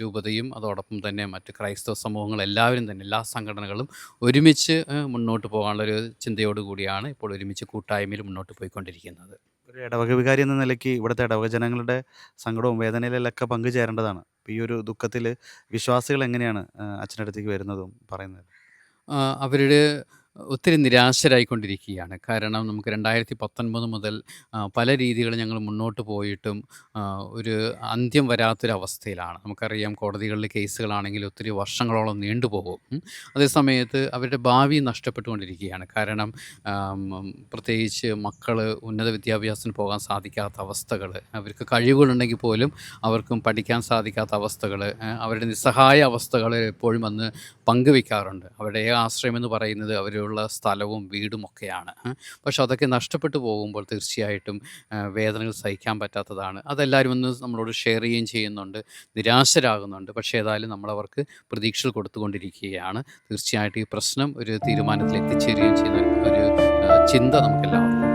രൂപതയും അതോടൊപ്പം തന്നെ മറ്റ് ക്രൈസ്തവ സമൂഹങ്ങളെല്ലാവരും തന്നെ എല്ലാ സംഘടനകളും ഒരുമിച്ച് മുന്നോട്ട് പോകാനുള്ളൊരു ചിന്തയോടുകൂടിയാണ് ഇപ്പോൾ ഒരുമിച്ച് കൂട്ടായ്മയിൽ മുന്നോട്ട് പോയിക്കൊണ്ടിരിക്കുന്നത്. ഒരു ഇടവക വികാരി എന്ന നിലയ്ക്ക് ഇവിടുത്തെ ഇടവക ജനങ്ങളുടെ സങ്കടവും വേദനയിലൊക്കെ പങ്കുചേരേണ്ടതാണ്. അപ്പോൾ ഈ ഒരു ദുഃഖത്തിൽ വിശ്വാസികൾ എങ്ങനെയാണ് അച്ഛൻ്റെ അടുത്തേക്ക് വരുന്നതും പറയുന്നത്? അവരുടെ ഒത്തിരി നിരാശരായിക്കൊണ്ടിരിക്കുകയാണ്. കാരണം നമുക്ക് 2019 മുതൽ പല രീതികൾ ഞങ്ങൾ മുന്നോട്ട് പോയിട്ടും ഒരു അന്ത്യം വരാത്തൊരവസ്ഥയിലാണ്. നമുക്കറിയാം, കോടതികളിലെ കേസുകളാണെങ്കിൽ ഒത്തിരി വർഷങ്ങളോളം നീണ്ടുപോകും. അതേസമയത്ത് അവരുടെ ഭാവി നഷ്ടപ്പെട്ടുകൊണ്ടിരിക്കുകയാണ്. കാരണം പ്രത്യേകിച്ച് മക്കൾ ഉന്നത വിദ്യാഭ്യാസത്തിന് പോകാൻ സാധിക്കാത്ത അവസ്ഥകൾ, അവർക്ക് കഴിവുകളുണ്ടെങ്കിൽ പോലും അവർക്കും പഠിക്കാൻ സാധിക്കാത്ത അവസ്ഥകൾ, അവരുടെ നിസ്സഹായ അവസ്ഥകൾ എപ്പോഴും വന്ന് പങ്കുവെക്കാറുണ്ട്. അവരുടെ ആശ്രയം എന്ന് പറയുന്നത് അവരുള്ള സ്ഥലവും വീടും ഒക്കെയാണ്. പക്ഷെ അതൊക്കെ നഷ്ടപ്പെട്ടു പോകുമ്പോൾ തീർച്ചയായിട്ടും വേദനകൾ സഹിക്കാൻ പറ്റാത്തതാണ്. അതെല്ലാവരും ഒന്ന് നമ്മളോട് ഷെയർ ചെയ്യുകയും ചെയ്യുന്നുണ്ട്, നിരാശരാകുന്നുണ്ട്. പക്ഷേ ഏതായാലും നമ്മളവർക്ക് പ്രതീക്ഷകൾ കൊടുത്തുകൊണ്ടിരിക്കുകയാണ്. തീർച്ചയായിട്ടും ഈ പ്രശ്നം ഒരു തീരുമാനത്തിൽ എത്തിച്ചേരുകയും ചെയ്യുന്ന ഒരു ചിന്ത നമുക്കെല്ലാവർക്കും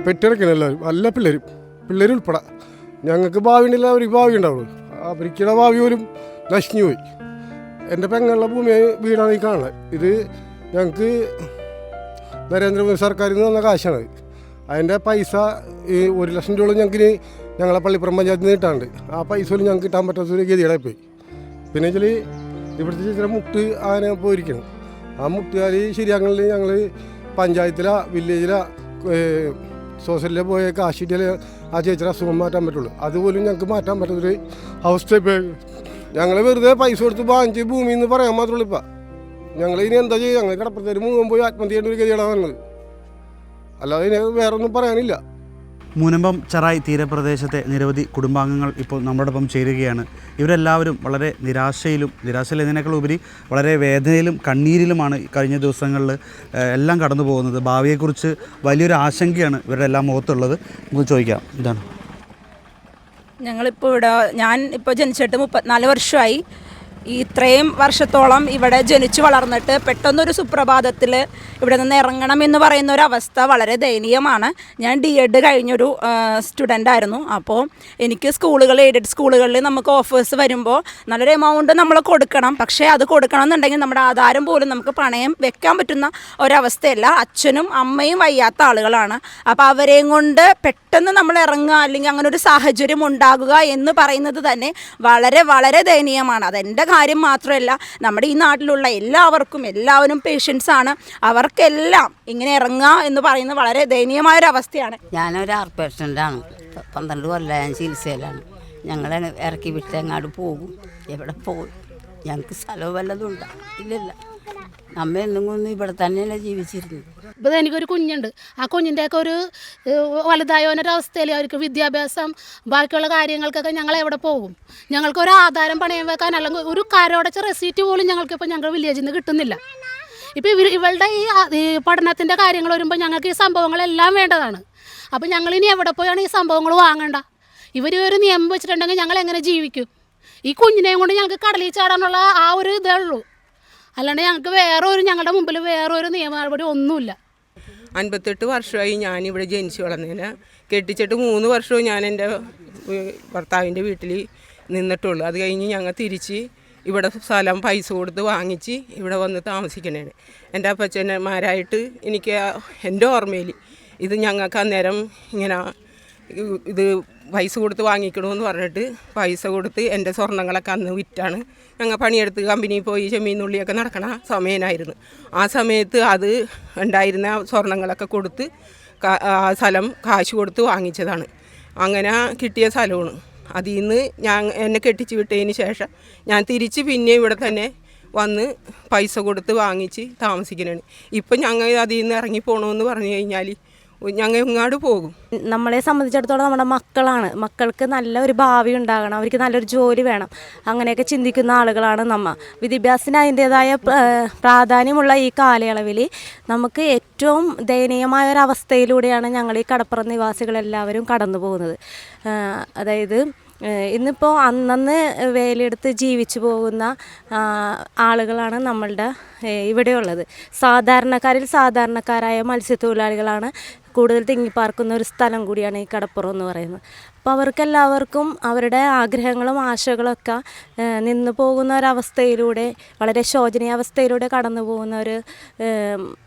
പെറ്റിറക്കണം. എല്ലാവരും നല്ല പിള്ളേർ ഉൾപ്പെടെ ഞങ്ങൾക്ക് ഭാവി ഉണ്ടല്ല, അവർക്ക് ഭാവി ഉണ്ടാവുള്ളൂ. അവർക്കുള്ള ഭാവി പോലും നശിഞ്ഞു പോയി. എൻ്റെ പെങ്ങളുടെ ഭൂമി വീടാണ് ഈ കാണുന്നത്. ഇത് ഞങ്ങൾക്ക് നരേന്ദ്രമോദി സർക്കാരിൽ നിന്ന് തന്ന കാശാണ്. അതിൻ്റെ പൈസ ഈ 1 ലക്ഷം രൂപ ഞങ്ങൾക്ക് ഞങ്ങളെ പള്ളിപ്പുറം പഞ്ചായത്തിൽ നിന്ന് കിട്ടാണ്ട് ആ പൈസ പോലും ഞങ്ങൾക്ക് കിട്ടാൻ പറ്റാത്തൊരു ഗതികേടായി പോയി. പിന്നെ വെച്ചാൽ ഇവിടുത്തെ ചേച്ചിയുടെ മുട്ട് അങ്ങനെ പോയിരിക്കണം. ആ മുട്ടുകാർ ശരിയാക്കണമെങ്കിൽ ഞങ്ങൾ പഞ്ചായത്തിലോ വില്ലേജിലോ സോഷ്യലിൽ പോയ കാശിറ്റിൽ ആ ചേച്ചിയുടെ അസുഖം മാറ്റാൻ പറ്റുള്ളൂ. അതുപോലും ഞങ്ങൾക്ക് മാറ്റാൻ പറ്റാത്തൊരു അവസ്ഥ ഇപ്പോൾ. ഞങ്ങൾ വെറുതെ പൈസ കൊടുത്ത് വാങ്ങിച്ച് ഭൂമി എന്ന് പറയാൻ മാത്രമേ ഇപ്പം. ഞങ്ങൾ ഇനി എന്താ ചെയ്യുക? ഞങ്ങൾ കടപ്പുറത്തേക്ക് മുഴുവൻ പോയി ആത്മഹത്യ ചെയ്യേണ്ട ഒരു ഗതിയാണ് വന്നത്. അല്ലാതെ ഇനി വേറെ ഒന്നും പറയാനില്ല. മുനമ്പം ചെറായി തീരപ്രദേശത്തെ നിരവധി കുടുംബാംഗങ്ങൾ ഇപ്പോൾ നമ്മളോടൊപ്പം ചേരുകയാണ്. ഇവരെല്ലാവരും വളരെ നിരാശയിൽ എന്നതിനേക്കാൾ ഉപരി വളരെ വേദനയിലും കണ്ണീരിലുമാണ് കഴിഞ്ഞ ദിവസങ്ങളിൽ എല്ലാം കടന്നു പോകുന്നത്. ഭാവിയെക്കുറിച്ച് വലിയൊരു ആശങ്കയാണ് ഇവരുടെ എല്ലാം മുഖത്തുള്ളത്. നമുക്ക് ചോദിക്കാം, ഇതാണ് ഞങ്ങളിപ്പോൾ ഇവിടെ ഞാൻ ഇപ്പോൾ ജനിച്ചിട്ട് 34 വർഷമായി. ഇത്രയും വർഷത്തോളം ഇവിടെ ജനിച്ചു വളർന്നിട്ട് പെട്ടെന്നൊരു സുപ്രഭാതത്തിൽ ഇവിടെ നിന്ന് ഇറങ്ങണം എന്ന് പറയുന്ന ഒരു അവസ്ഥ വളരെ ദയനീയമാണ്. ഞാൻ DED കഴിഞ്ഞൊരു സ്റ്റുഡൻ്റായിരുന്നു. അപ്പോൾ എനിക്ക് എയ്ഡഡ് സ്കൂളുകളിൽ നമുക്ക് ഓഫേഴ്സ് വരുമ്പോൾ നല്ലൊരു എമൗണ്ട് നമ്മൾ കൊടുക്കണം. പക്ഷേ അത് കൊടുക്കണം എന്നുണ്ടെങ്കിൽ നമ്മുടെ ആധാരം പോലും നമുക്ക് പണയം വെക്കാൻ പറ്റുന്ന ഒരവസ്ഥയല്ല. അച്ഛനും അമ്മയും വയ്യാത്ത ആളുകളാണ്. അപ്പോൾ അവരെയും കൊണ്ട് പെട്ടെന്ന് നമ്മൾ ഇറങ്ങുക അല്ലെങ്കിൽ അങ്ങനെ ഒരു സാഹചര്യം ഉണ്ടാകുക എന്ന് പറയുന്നത് തന്നെ വളരെ വളരെ ദയനീയമാണ്. അതെൻ്റെ കാര്യം മാത്രമല്ല, നമ്മുടെ ഈ നാട്ടിലുള്ള എല്ലാവരും പേഷ്യൻസാണ്. അവർക്കെല്ലാം ഇങ്ങനെ ഇറങ്ങുക എന്ന് പറയുന്നത് വളരെ ദയനീയമായൊരവസ്ഥയാണ്. ഞാനൊരു ആർ പേഷ്യൻ്റാണ്. 12 കൊല്ലം ഞാൻ ചികിത്സയിലാണ്. ഞങ്ങളെ ഇറക്കി വിട്ട് എങ്ങാട് പോകും, എവിടെ പോകും? ഞങ്ങൾക്ക് സ്ഥലവും വല്ലതും ഉണ്ടോ? ഇല്ലല്ല. നമ്മ എന്നും ഇവിടെ തന്നെയല്ലേ ജീവിച്ചിരുന്നത്. ഇപ്പോൾ എനിക്കൊരു കുഞ്ഞുണ്ട്. ആ കുഞ്ഞിൻ്റെയൊക്കെ ഒരു വലുതായവനൊരവസ്ഥയിൽ അവർക്ക് വിദ്യാഭ്യാസം ബാക്കിയുള്ള കാര്യങ്ങൾക്കൊക്കെ ഞങ്ങൾ എവിടെ പോകും? ഞങ്ങൾക്കൊരു ആധാരം പണയം വെക്കാൻ അല്ലെങ്കിൽ ഒരു കരോടച്ച റെസീറ്റ് പോലും ഞങ്ങൾക്കിപ്പോൾ ഞങ്ങളുടെ വില്ലേജിൽ നിന്ന് കിട്ടുന്നില്ല. ഇപ്പോൾ ഇവളുടെ ഈ പഠനത്തിൻ്റെ കാര്യങ്ങൾ വരുമ്പോൾ ഞങ്ങൾക്ക് ഈ സംഭവങ്ങളെല്ലാം വേണ്ടതാണ്. അപ്പോൾ ഞങ്ങളിനി എവിടെ പോയാണ് ഈ സംഭവങ്ങൾ വാങ്ങേണ്ട? ഇവർ ഒരു നിയമം വെച്ചിട്ടുണ്ടെങ്കിൽ ഞങ്ങൾ എങ്ങനെ ജീവിക്കും? ഈ കുഞ്ഞിനെയും കൊണ്ട് ഞങ്ങൾക്ക് കടലിൽ ചാടാനുള്ള ആ ഒരു ഇതേ ഉള്ളൂ. അല്ലാണ്ട് ഞങ്ങൾക്ക് ഞങ്ങളുടെ മുമ്പിൽ വേറൊരു നിയമ നടപടി ഒന്നുമില്ല. 58 വർഷമായി ഞാനിവിടെ ജനിച്ചു വളർന്നതിന്. കെട്ടിച്ചിട്ട് 3 വർഷവും ഞാൻ എൻ്റെ ഭർത്താവിൻ്റെ വീട്ടിൽ നിന്നിട്ടുള്ളൂ. അത് കഴിഞ്ഞ് ഞങ്ങൾ തിരിച്ച് ഇവിടെ സ്ഥലം പൈസ കൊടുത്ത് വാങ്ങിച്ച് ഇവിടെ വന്ന് താമസിക്കണേണ്. എൻ്റെ അപ്പച്ചന്മാരായിട്ട് എനിക്ക് എൻ്റെ ഓർമ്മയിൽ ഇത് ഞങ്ങൾക്ക് അന്നേരം ഇങ്ങനെ ഇത് പൈസ കൊടുത്ത് വാങ്ങിക്കണമെന്ന് പറഞ്ഞിട്ട് പൈസ കൊടുത്ത് എൻ്റെ സ്വർണ്ണങ്ങളൊക്കെ അന്ന് വിറ്റാണ് ഞങ്ങൾ പണിയെടുത്ത് കമ്പനിയിൽ പോയി ചെമ്മീനുള്ളിയൊക്കെ നടക്കണ സമയമായിരുന്നു. ആ സമയത്ത് അത് ഉണ്ടായിരുന്ന സ്വർണ്ണങ്ങളൊക്കെ കൊടുത്ത് ആ സ്ഥലം കാശ് കൊടുത്ത് വാങ്ങിച്ചതാണ്. അങ്ങനെ കിട്ടിയ സ്ഥലമാണ്. അതിൽ നിന്ന് എന്നെ കെട്ടിച്ച് വിട്ടതിന് ശേഷം ഞാൻ തിരിച്ച് പിന്നെ ഇവിടെ തന്നെ വന്ന് പൈസ കൊടുത്ത് വാങ്ങിച്ച് താമസിക്കുന്നതാണ്. ഇപ്പം ഞങ്ങൾ അതിൽ നിന്ന് ഇറങ്ങിപ്പോണമെന്ന് പറഞ്ഞു കഴിഞ്ഞാൽ ഞങ്ങൾ ഇങ്ങോട്ട് പോകും. നമ്മളെ സംബന്ധിച്ചിടത്തോളം നമ്മുടെ മക്കളാണ്. മക്കൾക്ക് നല്ല ഒരു ഭാവി ഉണ്ടാകണം, അവർക്ക് നല്ലൊരു ജോലി വേണം, അങ്ങനെയൊക്കെ ചിന്തിക്കുന്ന ആളുകളാണ് നമ്മൾ. വിദ്യാഭ്യാസത്തിന് അതിൻ്റേതായ പ്രാധാന്യമുള്ള ഈ കാലയളവിൽ നമുക്ക് ഏറ്റവും ദയനീയമായ ഒരവസ്ഥയിലൂടെയാണ് ഞങ്ങൾ ഈ കടപ്പുറം നിവാസികളെല്ലാവരും കടന്നു പോകുന്നത്. അതായത് ഇന്നിപ്പോൾ അന്നന്ന് വേലയെടുത്ത് ജീവിച്ചു പോകുന്ന ആളുകളാണ് നമ്മളുടെ ഇവിടെയുള്ളത്. സാധാരണക്കാരായ മത്സ്യത്തൊഴിലാളികളാണ് കൂടുതൽ തിങ്ങിപ്പാർക്കുന്ന ഒരു സ്ഥലം കൂടിയാണ് ഈ കടപ്പുറം എന്ന് പറയുന്നത്. അപ്പോൾ അവർക്കെല്ലാവർക്കും അവരുടെ ആഗ്രഹങ്ങളും ആശകളൊക്കെ നിന്ന് പോകുന്ന ഒരവസ്ഥയിലൂടെ, വളരെ ശോചനീയാവസ്ഥയിലൂടെ കടന്നു പോകുന്ന ഒരു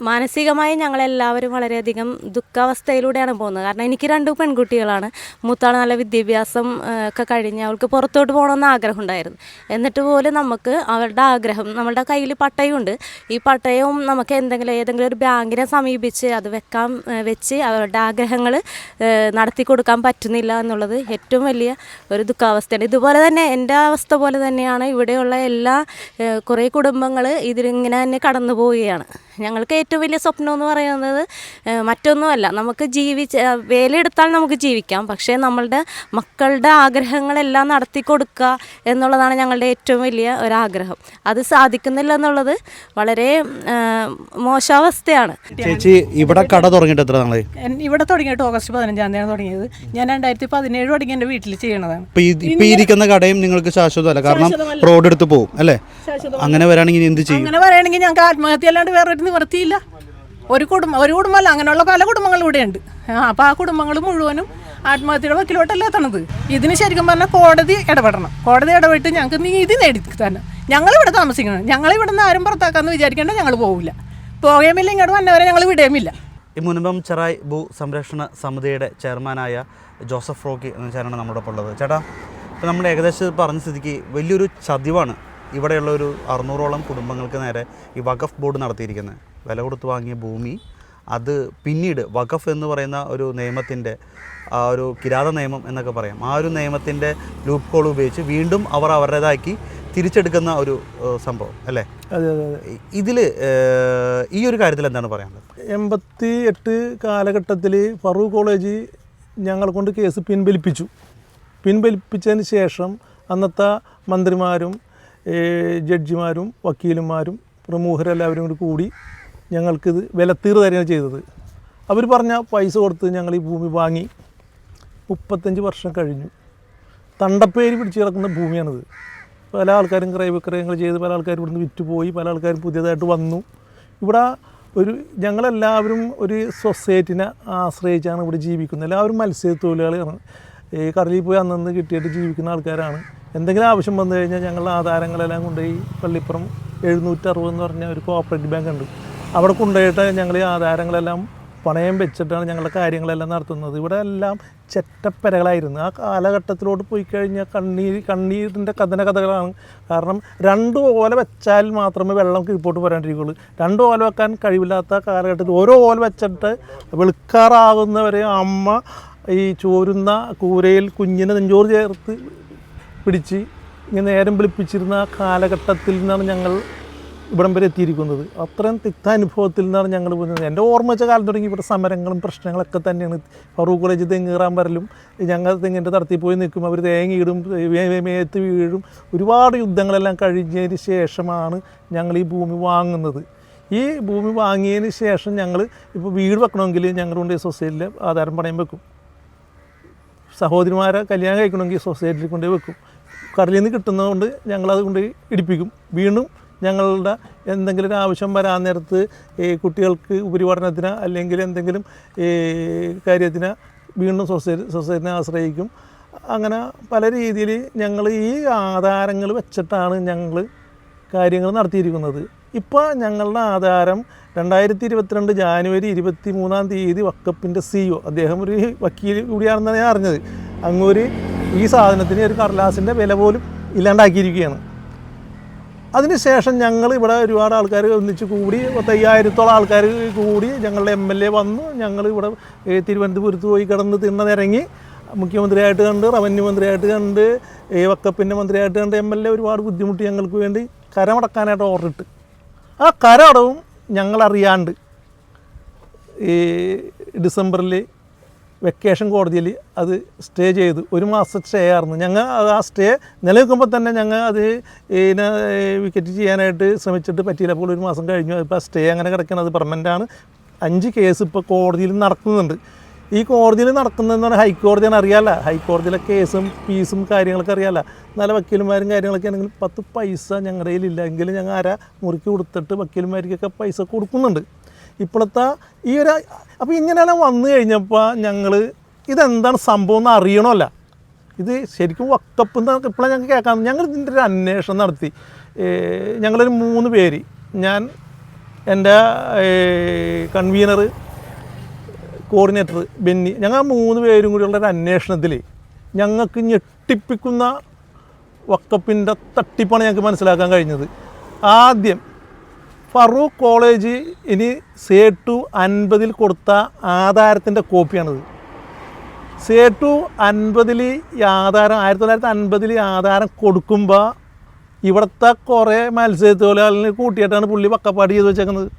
മാനസികമായി ഞങ്ങളെല്ലാവരും വളരെയധികം ദുഃഖാവസ്ഥയിലൂടെയാണ് പോകുന്നത്. കാരണം എനിക്ക് 2 പെൺകുട്ടികളാണ്. മൂത്താൾ നല്ല വിദ്യാഭ്യാസം ഒക്കെ കഴിഞ്ഞ് അവൾക്ക് പുറത്തോട്ട് പോകണമെന്ന് ആഗ്രഹം ഉണ്ടായിരുന്നു. എന്നിട്ട് പോലും നമുക്ക് അവരുടെ ആഗ്രഹം, നമ്മളുടെ കയ്യിൽ പട്ടയമുണ്ട്, ഈ പട്ടയവും നമുക്ക് ഏതെങ്കിലും ഒരു ബാങ്കിനെ സമീപിച്ച് അത് വെച്ച് അവരുടെ ആഗ്രഹങ്ങൾ നടത്തി കൊടുക്കാൻ പറ്റുന്നില്ല എന്നുള്ളത് ഏറ്റവും വലിയ ഒരു ദുഃഖാവസ്ഥയാണ്. ഇതുപോലെ തന്നെ എൻ്റെ അവസ്ഥ പോലെ തന്നെയാണ് ഇവിടെയുള്ള കുറേ കുടുംബങ്ങൾ ഇതിലിങ്ങനെ തന്നെ കടന്നു പോവുകയാണ്. ഞങ്ങൾക്ക് ഏറ്റവും വലിയ സ്വപ്നം എന്ന് പറയുന്നത് മറ്റൊന്നുമല്ല, നമുക്ക് വേലയെടുത്താൽ നമുക്ക് ജീവിക്കാം, പക്ഷേ നമ്മളുടെ മക്കളുടെ ആഗ്രഹങ്ങളെല്ലാം നടത്തി കൊടുക്കുക എന്നുള്ളതാണ് ഞങ്ങളുടെ ഏറ്റവും വലിയ ഒരാഗ്രഹം. അത് സാധിക്കുന്നില്ല എന്നുള്ളത് വളരെ മോശാവസ്ഥയാണ്. ചേച്ചി ഇവിടെ കട തുടങ്ങിയിട്ട് എത്ര നാളായി? ഇവിടെ തുടങ്ങിയിട്ട് ഓഗസ്റ്റ് 15-ാം തീയതിയാണ് തുടങ്ങിയത്. ഞാൻ 2017 തുടങ്ങി എൻ്റെ വീട്ടിൽ ചെയ്യണതാണ്. ഇപ്പൊ ഇരിക്കുന്ന കടയും നിങ്ങൾക്ക് ശാശ്വതമല്ല, കാരണം റോഡ് എടുത്ത് പോകും അല്ലേ? അങ്ങനെ വരാണെങ്കിൽ എന്ത് ചെയ്യും? അങ്ങനെ പറയുകയാണെങ്കിൽ ഞങ്ങൾക്ക് ആത്മഹത്യ അല്ലാണ്ട് വേറൊരു നിവൃത്തിയില്ല. ഒരു കുടുംബമല്ല, അങ്ങനെയുള്ള പല കുടുംബങ്ങളും ഇവിടെ ഉണ്ട്. അപ്പോൾ ആ കുടുംബങ്ങൾ മുഴുവനും ആത്മഹത്യയുടെ വക്കിലോട്ടല്ല എത്തണത്. ഇതിന് ശരിക്കും പറഞ്ഞാൽ കോടതി ഇടപെടണം. കോടതി ഇടപെട്ട് ഞങ്ങൾക്ക് നീതി നേടി തന്നെ ഞങ്ങളിവിടെ താമസിക്കണം. ഞങ്ങളിവിടെ നിന്ന് ആരും പുറത്താക്കാമെന്ന് വിചാരിക്കേണ്ട, ഞങ്ങൾ പോകില്ല. പോകുകയുമില്ല, ഇങ്ങോട്ട് വന്നവരെ ഞങ്ങൾ വിടുകയുമില്ല. ഈ മുനമ്പം ചെറായി ഭൂ സംരക്ഷണ സമിതിയുടെ ചെയർമാനായ ജോസഫ് റോക്കി എന്ന ചേട്ടനാണ് നമ്മുടെ ഒപ്പം ഉള്ളത്. ചേട്ടാ, ഇപ്പോൾ നമ്മൾ ഏകദേശം പറഞ്ഞ സ്ഥിതിക്ക് വലിയൊരു ചതിവാണ് ഇവിടെയുള്ള ഒരു 600ഓളം കുടുംബങ്ങൾക്ക് നേരെ ഈ വഖഫ് ബോർഡ് നടത്തിയിരിക്കുന്നത്. വില കൊടുത്ത് വാങ്ങിയ ഭൂമി അത് പിന്നീട് വഖഫ് എന്ന് പറയുന്ന ഒരു നിയമത്തിൻ്റെ ആ ഒരു കിരാത നിയമം എന്നൊക്കെ പറയാം, ആ ഒരു നിയമത്തിൻ്റെ ലൂപ്പ് ഹോൾ ഉപയോഗിച്ച് വീണ്ടും അവർ അവരുടേതാക്കി തിരിച്ചെടുക്കുന്ന ഒരു സംഭവം അല്ലേ? അതെ അതെ അതെ. ഇതിൽ ഈ ഒരു കാര്യത്തിൽ എന്താണ് പറയാനുള്ളത്? 88 കാലഘട്ടത്തിൽ ഫറൂഖ് കോളേജ് ഞങ്ങളെ കൊണ്ട് കേസ് പിൻവലിപ്പിച്ചതിന് ശേഷം അന്നത്തെ മന്ത്രിമാരും ജഡ്ജിമാരും വക്കീലുമാരും പ്രമുഖരെല്ലാവരും കൂടി ഞങ്ങൾക്കിത് വിലത്തീർ തരികയാണ് ചെയ്തത്. അവർ പറഞ്ഞ പൈസ കൊടുത്ത് ഞങ്ങൾ ഈ ഭൂമി വാങ്ങി 35 വർഷം കഴിഞ്ഞു. തണ്ടപ്പേര് പിടിച്ച് കിടക്കുന്ന ഭൂമിയാണിത്. പല ആൾക്കാരും ക്രയവിക്രയങ്ങൾ ചെയ്ത് പല ആൾക്കാരും ഇവിടുന്ന് വിറ്റുപോയി, പല ആൾക്കാരും പുതിയതായിട്ട് വന്നു. ഇവിടെ ഞങ്ങളെല്ലാവരും ഒരു സൊസൈറ്റിനെ ആശ്രയിച്ചാണ് ഇവിടെ ജീവിക്കുന്നത്. എല്ലാവരും മത്സ്യത്തൊഴിലാളികളാണ്. ഈ കടലിൽ പോയി അന്നന്ന് കിട്ടിയിട്ട് ജീവിക്കുന്ന ആൾക്കാരാണ്. എന്തെങ്കിലും ആവശ്യം വന്നു കഴിഞ്ഞാൽ ഞങ്ങളുടെ ആധാരങ്ങളെല്ലാം കൊണ്ടുപോയി പള്ളിപ്പുറം 760 എന്ന് പറഞ്ഞ ഒരു കോഓപ്പറേറ്റീവ് ബാങ്ക് ഉണ്ട്, അവിടെ കൊണ്ടുപോയിട്ട് ഞങ്ങൾ ഈ ആധാരങ്ങളെല്ലാം പണയം വെച്ചിട്ടാണ് ഞങ്ങളുടെ കാര്യങ്ങളെല്ലാം നടത്തുന്നത്. ഇവിടെ എല്ലാം ചെറ്റപ്പെരകളായിരുന്നു. ആ കാലഘട്ടത്തിലോട്ട് പോയി കഴിഞ്ഞാൽ കണ്ണീരിൻ്റെ കഥകളാണ്. കാരണം 2 ഓല വെച്ചാൽ മാത്രമേ വെള്ളം കീഴ്പോട്ട് വരാണ്ടിരിക്കുകയുള്ളൂ. 2 ഓല വെക്കാൻ കഴിവില്ലാത്ത കാലഘട്ടത്തിൽ ഓരോ ഓല വെച്ചിട്ട് വെളുക്കാറാകുന്നവരെ അമ്മ ഈ ചോരുന്ന കൂരയിൽ കുഞ്ഞിനെ നെഞ്ചോറ് ചേർത്ത് പിടിച്ച് ഇങ്ങനെ നേരം വിളിപ്പിച്ചിരുന്ന ആ കാലഘട്ടത്തിൽ നിന്നാണ് ഞങ്ങൾ ഇവിടം വരെ എത്തിയിരിക്കുന്നത്. അത്രയും തിക്താനുഭവത്തിൽ നിന്നാണ് ഞങ്ങൾ പോകുന്നത്. എൻ്റെ ഓർമ്മ വെച്ച കാലം തുടങ്ങി ഇവിടെ സമരങ്ങളും പ്രശ്നങ്ങളൊക്കെ തന്നെയാണ്. ഫറൂഖ് കോളേജ് തെങ്ങ് കയറാൻ വരലും ഞങ്ങൾ തെങ്ങിൻ്റെ തടത്തിൽ പോയി നിൽക്കും, അവർ തേങ്ങയിടും, മേത്ത് വീഴും. ഒരുപാട് യുദ്ധങ്ങളെല്ലാം കഴിഞ്ഞതിന് ശേഷമാണ് ഞങ്ങൾ ഈ ഭൂമി വാങ്ങുന്നത്. ഈ ഭൂമി വാങ്ങിയതിന് ശേഷം ഞങ്ങൾ ഇപ്പോൾ വീട് വെക്കണമെങ്കിൽ ഞങ്ങളുടെ സൊസൈറ്റിയിൽ ആധാരം പണയം വെക്കും. സഹോദരിമാരെ കല്യാണം കഴിക്കണമെങ്കിൽ സൊസൈറ്റിയിൽ കൊണ്ടുപോയി വെക്കും. കടലിൽ നിന്ന് കിട്ടുന്നതുകൊണ്ട് ഞങ്ങളത് കൊണ്ട് ഇടിപ്പിക്കും. വീണ്ടും ഞങ്ങളുടെ എന്തെങ്കിലും ഒരു ആവശ്യം വരാൻ നേരത്ത് ഈ കുട്ടികൾക്ക് ഉപരിപഠനത്തിന് അല്ലെങ്കിൽ എന്തെങ്കിലും ഈ കാര്യത്തിന് വീണ്ടും സൊസൈറ്റിനെ ആശ്രയിക്കും. അങ്ങനെ പല രീതിയിൽ ഞങ്ങൾ ഈ ആധാരങ്ങൾ വെച്ചിട്ടാണ് ഞങ്ങൾ കാര്യങ്ങൾ നടത്തിയിരിക്കുന്നത്. ഇപ്പോൾ ഞങ്ങളുടെ ആധാരം 2022 ജാനുവരി 23 വക്കപ്പിൻ്റെ CEO, അദ്ദേഹം ഒരു വക്കീൽ കൂടിയാണെന്നാണ് ഞാൻ അറിഞ്ഞത്, അങ്ങൊരു ഈ സാധനത്തിന് ഒരു കടലാസിൻ്റെ വില പോലും ഇല്ലാണ്ടാക്കിയിരിക്കുകയാണ്. അതിനുശേഷം ഞങ്ങൾ ഇവിടെ ഒരുപാട് ആൾക്കാർ ഒന്നിച്ച് കൂടി 5000-ഓളം ആൾക്കാർ കൂടി ഞങ്ങളുടെ MLA വന്നു. ഞങ്ങൾ ഇവിടെ തിരുവനന്തപുരത്ത് പോയി കിടന്ന് തിണ്ണനിറങ്ങി മുഖ്യമന്ത്രിയായിട്ട് കണ്ട്, റവന്യൂ മന്ത്രിയായിട്ട് കണ്ട്, വക്കപ്പിൻ്റെ മന്ത്രിയായിട്ട് കണ്ട്, MLA ഒരുപാട് ബുദ്ധിമുട്ടി ഞങ്ങൾക്ക് വേണ്ടി കരമടക്കാനായിട്ട് ഓർഡർ ഇട്ട്. ആ കരമടവും ഞങ്ങളറിയാണ്ട് ഈ ഡിസംബറിൽ വെക്കേഷൻ കോടതിയിൽ അത് സ്റ്റേ ചെയ്തു. 1 മാസം സ്റ്റേ ആയിരുന്നു. ഞങ്ങൾ ആ സ്റ്റേ നിലനിൽക്കുമ്പോൾ തന്നെ ഞങ്ങൾ അത് ഇതിനെ വിക്കറ്റ് ചെയ്യാനായിട്ട് ശ്രമിച്ചിട്ട് പറ്റിയില്ല. അപ്പോൾ 1 മാസം കഴിഞ്ഞു. ഇപ്പോൾ സ്റ്റേ അങ്ങനെ കിടക്കുന്നത് പെർമനൻ്റാണ്. 5 കേസ് ഇപ്പോൾ കോടതിയിൽ നടക്കുന്നുണ്ട്. ഈ കോടതിയിൽ നടക്കുന്നതെന്ന് പറഞ്ഞാൽ ഹൈക്കോടതിയാണ്, അറിയാമല്ല. ഹൈക്കോടതിയിലെ കേസും ഫീസും കാര്യങ്ങളൊക്കെ അറിയാമല്ല. നല്ല വക്കീലുമാരും കാര്യങ്ങളൊക്കെ ആണെങ്കിൽ 10 പൈസ ഞങ്ങളുടെ കയ്യിലില്ല എങ്കിലും ഞങ്ങൾ അര മുറുക്കി കൊടുത്തിട്ട് വക്കീലുമാർക്കൊക്കെ പൈസ കൊടുക്കുന്നുണ്ട്. ഇപ്പോഴത്തെ ഈ ഒരു അപ്പോൾ ഇങ്ങനെയെല്ലാം വന്നു കഴിഞ്ഞപ്പോൾ ഞങ്ങൾ ഇതെന്താണ് സംഭവം എന്ന് അറിയണമല്ല. ഇത് ശരിക്കും വക്കപ്പ് എന്നൊക്കെ ഇപ്പോഴാണ് ഞങ്ങൾക്ക് കേൾക്കാം. ഞങ്ങൾ ഇതിൻ്റെ ഒരു അന്വേഷണം നടത്തി. ഞങ്ങളൊരു 3 പേര്, ഞാൻ, എൻ്റെ കൺവീനർ, കോർഡിനേറ്റർ ബെന്നി, ഞങ്ങൾ 3 പേരും കൂടിയുള്ള ഒരു അന്വേഷണത്തിൽ ഞങ്ങൾക്ക് ഞെട്ടിപ്പിക്കുന്ന വക്കപ്പിൻ്റെ തട്ടിപ്പാണ് ഞങ്ങൾക്ക് മനസ്സിലാക്കാൻ കഴിഞ്ഞത്. ആദ്യം ഫറൂഖ് കോളേജ് ഇനി സേട്ടു 50 കൊടുത്ത ആധാരത്തിൻ്റെ കോപ്പിയാണിത്. സേട്ടു 50 ആധാരം 1950 ആധാരം കൊടുക്കുമ്പോൾ ഇവിടുത്തെ കുറേ മത്സ്യത്തൊഴിലാളിനെ കൂട്ടിയിട്ടാണ് പുള്ളി വക്കപ്പാട് ചെയ്ത് വെച്ചേക്കുന്നത്.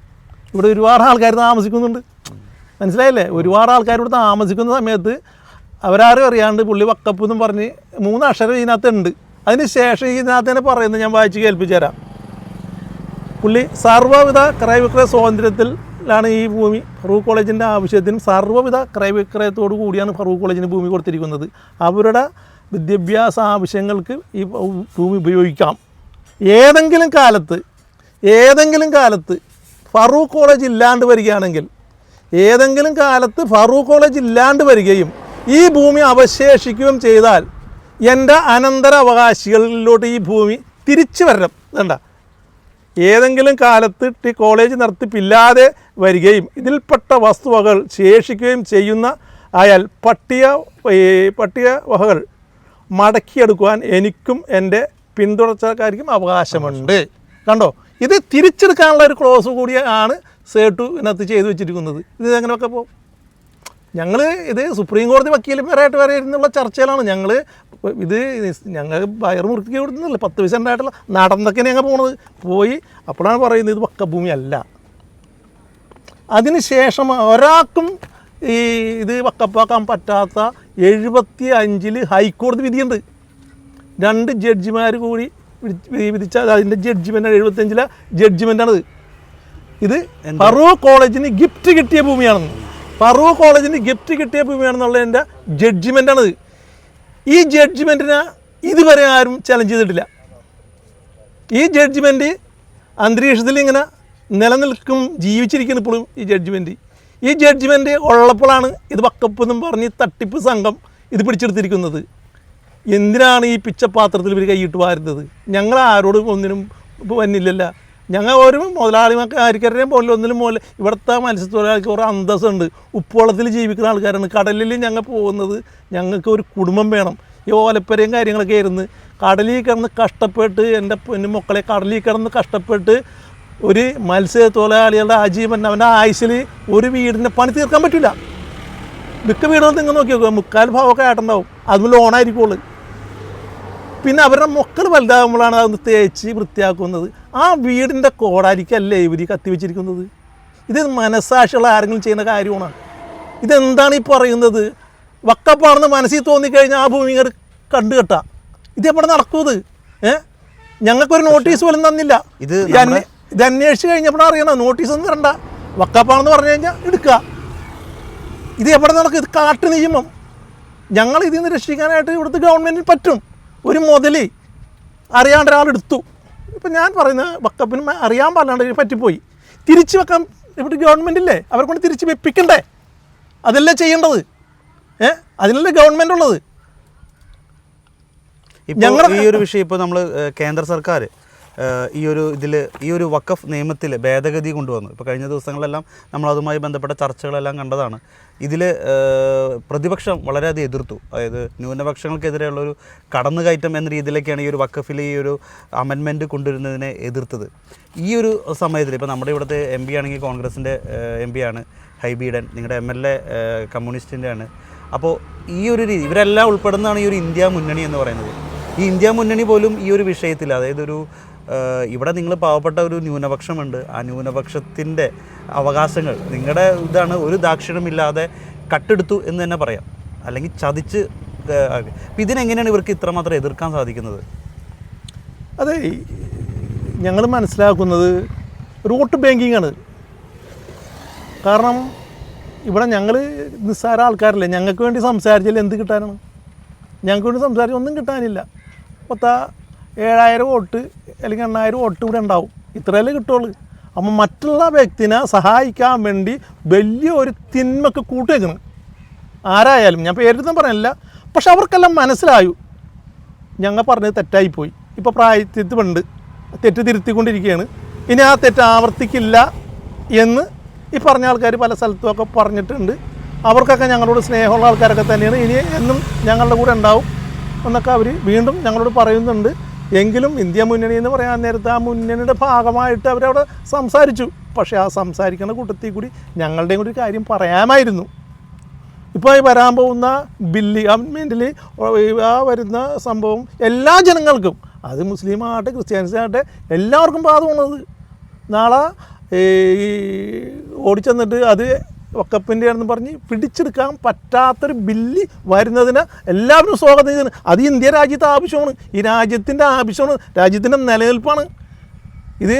ഇവിടെ ഒരുപാട് ആൾക്കാർ താമസിക്കുന്നുണ്ട്, മനസ്സിലായില്ലേ? ഒരുപാട് ആൾക്കാർ ഇവിടെ താമസിക്കുന്ന സമയത്ത് അവരാരും അറിയാണ്ട് പുള്ളി വക്കപ്പ് എന്നും പറഞ്ഞ് 3 അക്ഷരം ഇതിനകത്തുണ്ട്. അതിന് ശേഷം ഇതിനകത്ത് തന്നെ പറയുന്നത് ഞാൻ വായിച്ച് കേൾപ്പിച്ചു തരാം. പുള്ളി സർവ്വവിധ ക്രയവിക്രയ സ്വാതന്ത്ര്യത്തിലാണ് ഈ ഭൂമി ഫറൂഖ് കോളേജിൻ്റെ ആവശ്യത്തിനും സർവ്വവിധ ക്രയവിക്രയത്തോടു കൂടിയാണ് ഫറൂഖ് കോളേജിന് ഭൂമി കൊടുത്തിരിക്കുന്നത്. അവരുടെ വിദ്യാഭ്യാസ ആവശ്യങ്ങൾക്ക് ഈ ഭൂമി ഉപയോഗിക്കാം. ഏതെങ്കിലും കാലത്ത് ഫറൂഖ് കോളേജ് ഇല്ലാണ്ട് വരികയാണെങ്കിൽ, ഫറൂഖ് കോളേജ് ഇല്ലാണ്ട് വരികയും ഈ ഭൂമി അവശേഷിക്കുകയും ചെയ്താൽ എൻ്റെ അനന്തരാവകാശികളിലോട്ട് ഈ ഭൂമി തിരിച്ചു വരണം. വേണ്ട, ഏതെങ്കിലും കാലത്ത് ഈ കോളേജ് നടത്തിപ്പില്ലാതെ വരികയും ഇതിൽപ്പെട്ട വസ്തുവകകൾ ശേഷിക്കുകയും ചെയ്യുന്ന ആയാൽ പട്ടികവകകൾ മടക്കിയെടുക്കുവാൻ എനിക്കും എൻ്റെ പിന്തുടർച്ചക്കാർക്കും അവകാശമുണ്ട്. കണ്ടോ, ഇത് തിരിച്ചെടുക്കാനുള്ള ഒരു ക്ലോസ് കൂടിയാണ് സേട്ടു ഇതിനകത്ത് ചെയ്തു വെച്ചിരിക്കുന്നത്. ഇത് എങ്ങനെയൊക്കെ പോകും? ഞങ്ങൾ ഇത് സുപ്രീം കോടതി വക്കീലന്മാരായിട്ട് വരെ ഇരുന്നുള്ള ചർച്ചയിലാണ്. ഞങ്ങൾ വയറ് മുറുക്കി കൊടുക്കുന്നില്ല, 10 പൈസ ഉണ്ടായിട്ടുള്ള നടന്നൊക്കെയാണ് ഞങ്ങൾ പോയി അപ്പോഴാണ് പറയുന്നത് ഇത് വക്കഭൂമി അല്ല. അതിനുശേഷം ഒരാൾക്കും ഇത് വക്കപ്പാക്കാൻ പറ്റാത്ത 75 ഹൈക്കോടതി വിധിയുണ്ട്. 2 ജഡ്ജിമാർ കൂടി വിധിച്ച അതിൻ്റെ ജഡ്ജിമെൻ്റ് 75 ജഡ്ജിമെൻ്റാണിത്. ഇത് ഫറൂഖ് കോളേജിന് ഗിഫ്റ്റ് കിട്ടിയ ഭൂമിയാണെന്ന്, ഫറൂഖ് കോളേജിന് ഗിഫ്റ്റ് കിട്ടിയ ഭൂമിയാണെന്നുള്ളതിൻ്റെ ജഡ്ജിമെൻ്റാണിത്. ഈ ജഡ്ജ്മെൻറ്റിനെ ഇതുവരെ ആരും ചലഞ്ച് ചെയ്തിട്ടില്ല. ഈ ജഡ്ജ്മെൻറ്റ് അന്തരീക്ഷത്തിൽ ഇങ്ങനെ നിലനിൽക്കും, ജീവിച്ചിരിക്കുന്നു ഇപ്പോഴും ഈ ജഡ്ജ്മെൻറ്റ്. ഈ ജഡ്ജ്മെൻറ്റ് ഉള്ളപ്പോഴാണ് ഇത് വക്കപ്പ് എന്നും പറഞ്ഞ് തട്ടിപ്പ് സംഘം ഇത് പിടിച്ചെടുത്തിരിക്കുന്നത്. എന്തിനാണ് ഈ പിച്ചപാത്രത്തിൽ ഇവർ കൈയിട്ട് വാരുന്നത്? ഞങ്ങൾ ആരോടും ഒന്നിനും വന്നില്ലല്ല. ഞങ്ങൾ ഒരു മുതലാളിമാർക്കാർക്കറിയാൻ പോലെ ഒന്നിനും പോലെ ഇവിടുത്തെ മത്സ്യത്തൊഴിലാളിക്ക് കുറേ അന്തസ്സുണ്ട്. ഉപ്പുവെള്ളത്തിൽ ജീവിക്കുന്ന ആൾക്കാരാണ്. കടലിൽ ഞങ്ങൾ പോകുന്നത് ഞങ്ങൾക്ക് ഒരു കുടുംബം വേണം. ഈ ഓലപ്പരയും കാര്യങ്ങളൊക്കെ ആയിരുന്നു. കടലിൽ കിടന്ന് കഷ്ടപ്പെട്ട് എൻ്റെ പൊന്നു മക്കളെ കടലിൽ കിടന്ന് കഷ്ടപ്പെട്ട് ഒരു മത്സ്യത്തൊഴിലാളികളുടെ ആജീവൻ അവൻ്റെ ആയുസ്സിൽ ഒരു വീടിൻ്റെ പണി തീർക്കാൻ പറ്റില്ല. മിക്ക വീടുകൾ നിങ്ങൾ നോക്കി നോക്കുക, 3/4 ഭാവമൊക്കെ ആയിട്ടുണ്ടാവും. അതും ലോണായിരിക്കുള്ളൂ. പിന്നെ അവരുടെ മക്കൾ വലുതാകുമ്പോഴാണ് അതൊന്ന് തേച്ച് വൃത്തിയാക്കുന്നത്. ആ വീടിൻ്റെ കോടാലിക്കല്ലേ ഇവർ കത്തിവെച്ചിരിക്കുന്നത്? ഇത് മനസ്സാക്ഷിയുള്ള ആരെങ്കിലും ചെയ്യുന്ന കാര്യമാണ്? ഇതെന്താണ് ഈ പറയുന്നത്? വക്കപ്പാണെന്ന് മനസ്സിൽ തോന്നിക്കഴിഞ്ഞാൽ ആ ഭൂമി ഇങ്ങനെ കണ്ടുകെട്ടാ. ഇതെവിടെ നടക്കുന്നത്? ഞങ്ങൾക്കൊരു നോട്ടീസ് പോലും തന്നില്ല. ഇത് അന്വേഷിച്ച് കഴിഞ്ഞപ്പോഴാണ് അറിയണം. നോട്ടീസൊന്നും തരണ്ട, വക്കപ്പാണെന്ന് പറഞ്ഞു കഴിഞ്ഞാൽ എടുക്കുക. ഇത് എവിടെ നടക്കും? ഇത് കാട്ടു നിയമം. ഞങ്ങൾ ഇതിൽ നിന്ന് രക്ഷിക്കാനായിട്ട് ഇവിടുത്തെ ഗവൺമെൻറ്റിന് പറ്റും. ഒരു മുതൽ അറിയാണ്ട് ഒരാളെടുത്തു. ഇപ്പം ഞാൻ പറയുന്നത് വക്കപ്പിന് അറിയാൻ പാടില്ലാണ്ട് പറ്റിപ്പോയി. തിരിച്ച് വെക്കാൻ ഇവിടെ ഗവൺമെൻറ്റില്ലേ, അവരെ കൊണ്ട് തിരിച്ച് വെപ്പിക്കണ്ടേ? അതല്ലേ ചെയ്യേണ്ടത്? അതിനല്ലേ ഗവൺമെൻറ് ഉള്ളത്. ഞങ്ങൾ ഈ ഒരു വിഷയം ഇപ്പോൾ നമ്മൾ കേന്ദ്ര സർക്കാർ ഈ ഒരു വഖഫ് നിയമത്തിൽ ഭേദഗതി കൊണ്ടുവന്നു. ഇപ്പോൾ കഴിഞ്ഞ ദിവസങ്ങളെല്ലാം നമ്മൾ അതുമായി ബന്ധപ്പെട്ട ചർച്ചകളെല്ലാം കണ്ടതാണ്. ഇതിൽ പ്രതിപക്ഷം വളരെയധികം എതിർത്തു. അതായത് ന്യൂനപക്ഷങ്ങൾക്കെതിരെയുള്ളൊരു കടന്നുകയറ്റം എന്ന രീതിയിലേക്കാണ് ഈ ഒരു വഖഫിൽ ഈ ഒരു അമെൻമെൻറ്റ് കൊണ്ടുവരുന്നതിനെ എതിർത്തത്. ഈ ഒരു സമയത്തിൽ ഇപ്പോൾ നമ്മുടെ ഇവിടുത്തെ MP ആണെങ്കിൽ കോൺഗ്രസിൻ്റെ MP ആണ് ഹൈബീഡൻ, നിങ്ങളുടെ MLA കമ്മ്യൂണിസ്റ്റിൻ്റെ ആണ്. അപ്പോൾ ഈ ഒരു രീതി ഇവരെല്ലാം ഉൾപ്പെടുന്നതാണ് ഈ ഒരു ഇന്ത്യ മുന്നണി എന്ന് പറയുന്നത്. ഈ ഇന്ത്യ മുന്നണി പോലും ഈ ഒരു വിഷയത്തിൽ, അതായത് ഇവിടെ നിങ്ങൾ പാവപ്പെട്ട ഒരു ന്യൂനപക്ഷമുണ്ട്, ആ ന്യൂനപക്ഷത്തിൻ്റെ അവകാശങ്ങൾ നിങ്ങളുടെ ഇതാണ് ഒരു ദാക്ഷിണ്യമില്ലാതെ കട്ടെടുത്തു എന്ന് തന്നെ പറയാം, അല്ലെങ്കിൽ ചതിച്ച്. അപ്പം ഇതിനെങ്ങനെയാണ് ഇവർക്ക് ഇത്രമാത്രം എതിർക്കാൻ സാധിക്കുന്നത്? അതെ, ഞങ്ങൾ മനസ്സിലാക്കുന്നത് വോട്ട് ബാങ്കിങ് ആണ്. കാരണം ഇവിടെ ഞങ്ങൾ നിസ്സാര ആൾക്കാരല്ലേ, ഞങ്ങൾക്ക് വേണ്ടി സംസാരിച്ചാൽ എന്ത് കിട്ടാനാണ്? ഞങ്ങൾക്ക് വേണ്ടി സംസാരിച്ചാൽ ഒന്നും കിട്ടാനില്ല. 7,000 വോട്ട് അല്ലെങ്കിൽ 8,000 വോട്ട് ഇവിടെ ഉണ്ടാവും, ഇത്രയല്ലേ കിട്ടുള്ളൂ. അപ്പം മറ്റുള്ള വ്യക്തിനെ സഹായിക്കാൻ വേണ്ടി വലിയ ഒരു തിന്മക്ക് കൂട്ടുവെക്കണം ആരായാലും. ഞാൻ പേരൊന്നും പറയണില്ല, പക്ഷെ അവർക്കെല്ലാം മനസ്സിലായി ഞങ്ങൾ പറഞ്ഞത് തെറ്റായിപ്പോയി. ഇപ്പോൾ പ്രായത്തിലുണ്ട്, തെറ്റ് തിരുത്തിക്കൊണ്ടിരിക്കുകയാണ്. ഇനി ആ തെറ്റ് ആവർത്തിക്കില്ല എന്ന് ഈ പറഞ്ഞ ആൾക്കാർ പല സ്ഥലത്തുമൊക്കെ പറഞ്ഞിട്ടുണ്ട്. അവർക്കൊക്കെ ഞങ്ങളോട് സ്നേഹമുള്ള ആൾക്കാരൊക്കെ തന്നെയാണ്. ഇനി എന്നും ഞങ്ങളുടെ കൂടെ ഉണ്ടാവും എന്നൊക്കെ അവർ വീണ്ടും ഞങ്ങളോട് പറയുന്നുണ്ട്. എങ്കിലും ഇന്ത്യ മുന്നണി എന്ന് പറയാൻ നേരത്തെ ആ മുന്നണിയുടെ ഭാഗമായിട്ട് അവരവിടെ സംസാരിച്ചു. പക്ഷേ ആ സംസാരിക്കുന്ന കൂട്ടത്തിൽ കൂടി ഞങ്ങളുടെയും കൂടി കാര്യം പറയാമായിരുന്നു. ഇപ്പോൾ ഈ വരാൻ പോകുന്ന ബില്ല് ഗവൺമെൻറ്റിൽ ആ വരുന്ന സംഭവം എല്ലാ ജനങ്ങൾക്കും, അത് മുസ്ലിം ആകട്ടെ ക്രിസ്ത്യാനിസ് ആകട്ടെ എല്ലാവർക്കും ബാധകമാണത്. നാളെ ഈ ഓടിച്ചെന്നിട്ട് അത് വക്കപ്പിൻ്റെ ആണെന്ന് പറഞ്ഞ് പിടിച്ചെടുക്കാൻ പറ്റാത്തൊരു ബില്ല് വരുന്നതിന് എല്ലാവരും സ്വാഗതം ചെയ്യുന്നു. അത് ഇന്ത്യ രാജ്യത്തെ ആവശ്യമാണ്, ഈ രാജ്യത്തിൻ്റെ ആവശ്യമാണ്, രാജ്യത്തിൻ്റെ നിലനിൽപ്പാണ്. ഇത്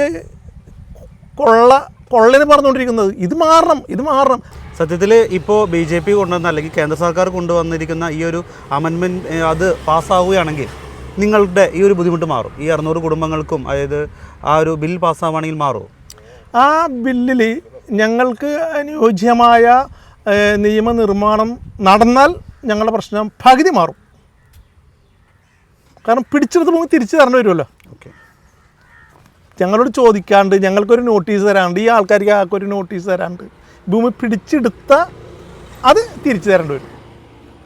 കൊള്ളന് പറഞ്ഞുകൊണ്ടിരിക്കുന്നത്. ഇത് മാറണം. സത്യത്തിൽ ഇപ്പോൾ BJP കൊണ്ടുവന്ന അല്ലെങ്കിൽ കേന്ദ്ര സർക്കാർ കൊണ്ടുവന്നിരിക്കുന്ന ഈ ഒരു അമെൻമെൻറ്റ് അത് പാസ്സാവുകയാണെങ്കിൽ നിങ്ങളുടെ ഈ ഒരു ബുദ്ധിമുട്ട് മാറും. ഈ 600 കുടുംബങ്ങൾക്കും, അതായത് ആ ഒരു ബിൽ പാസ്സാവുകയാണെങ്കിൽ മാറുമോ? ആ ബില്ലിൽ ഞങ്ങൾക്ക് അനുയോജ്യമായ നിയമനിർമ്മാണം നടന്നാൽ ഞങ്ങളുടെ പ്രശ്നം പകുതി മാറും. കാരണം പിടിച്ചെടുത്ത് നമുക്ക് തിരിച്ചു തരേണ്ടി വരുമല്ലോ. ഓക്കെ, ഞങ്ങളോട് ചോദിക്കാണ്ട് ഞങ്ങൾക്കൊരു നോട്ടീസ് തരാണ്ട്, ഈ ആൾക്കാർക്ക് ആൾക്കൊരു നോട്ടീസ് തരാണ്ട് ഭൂമി പിടിച്ചെടുത്ത അത് തിരിച്ചു തരേണ്ടി വരും.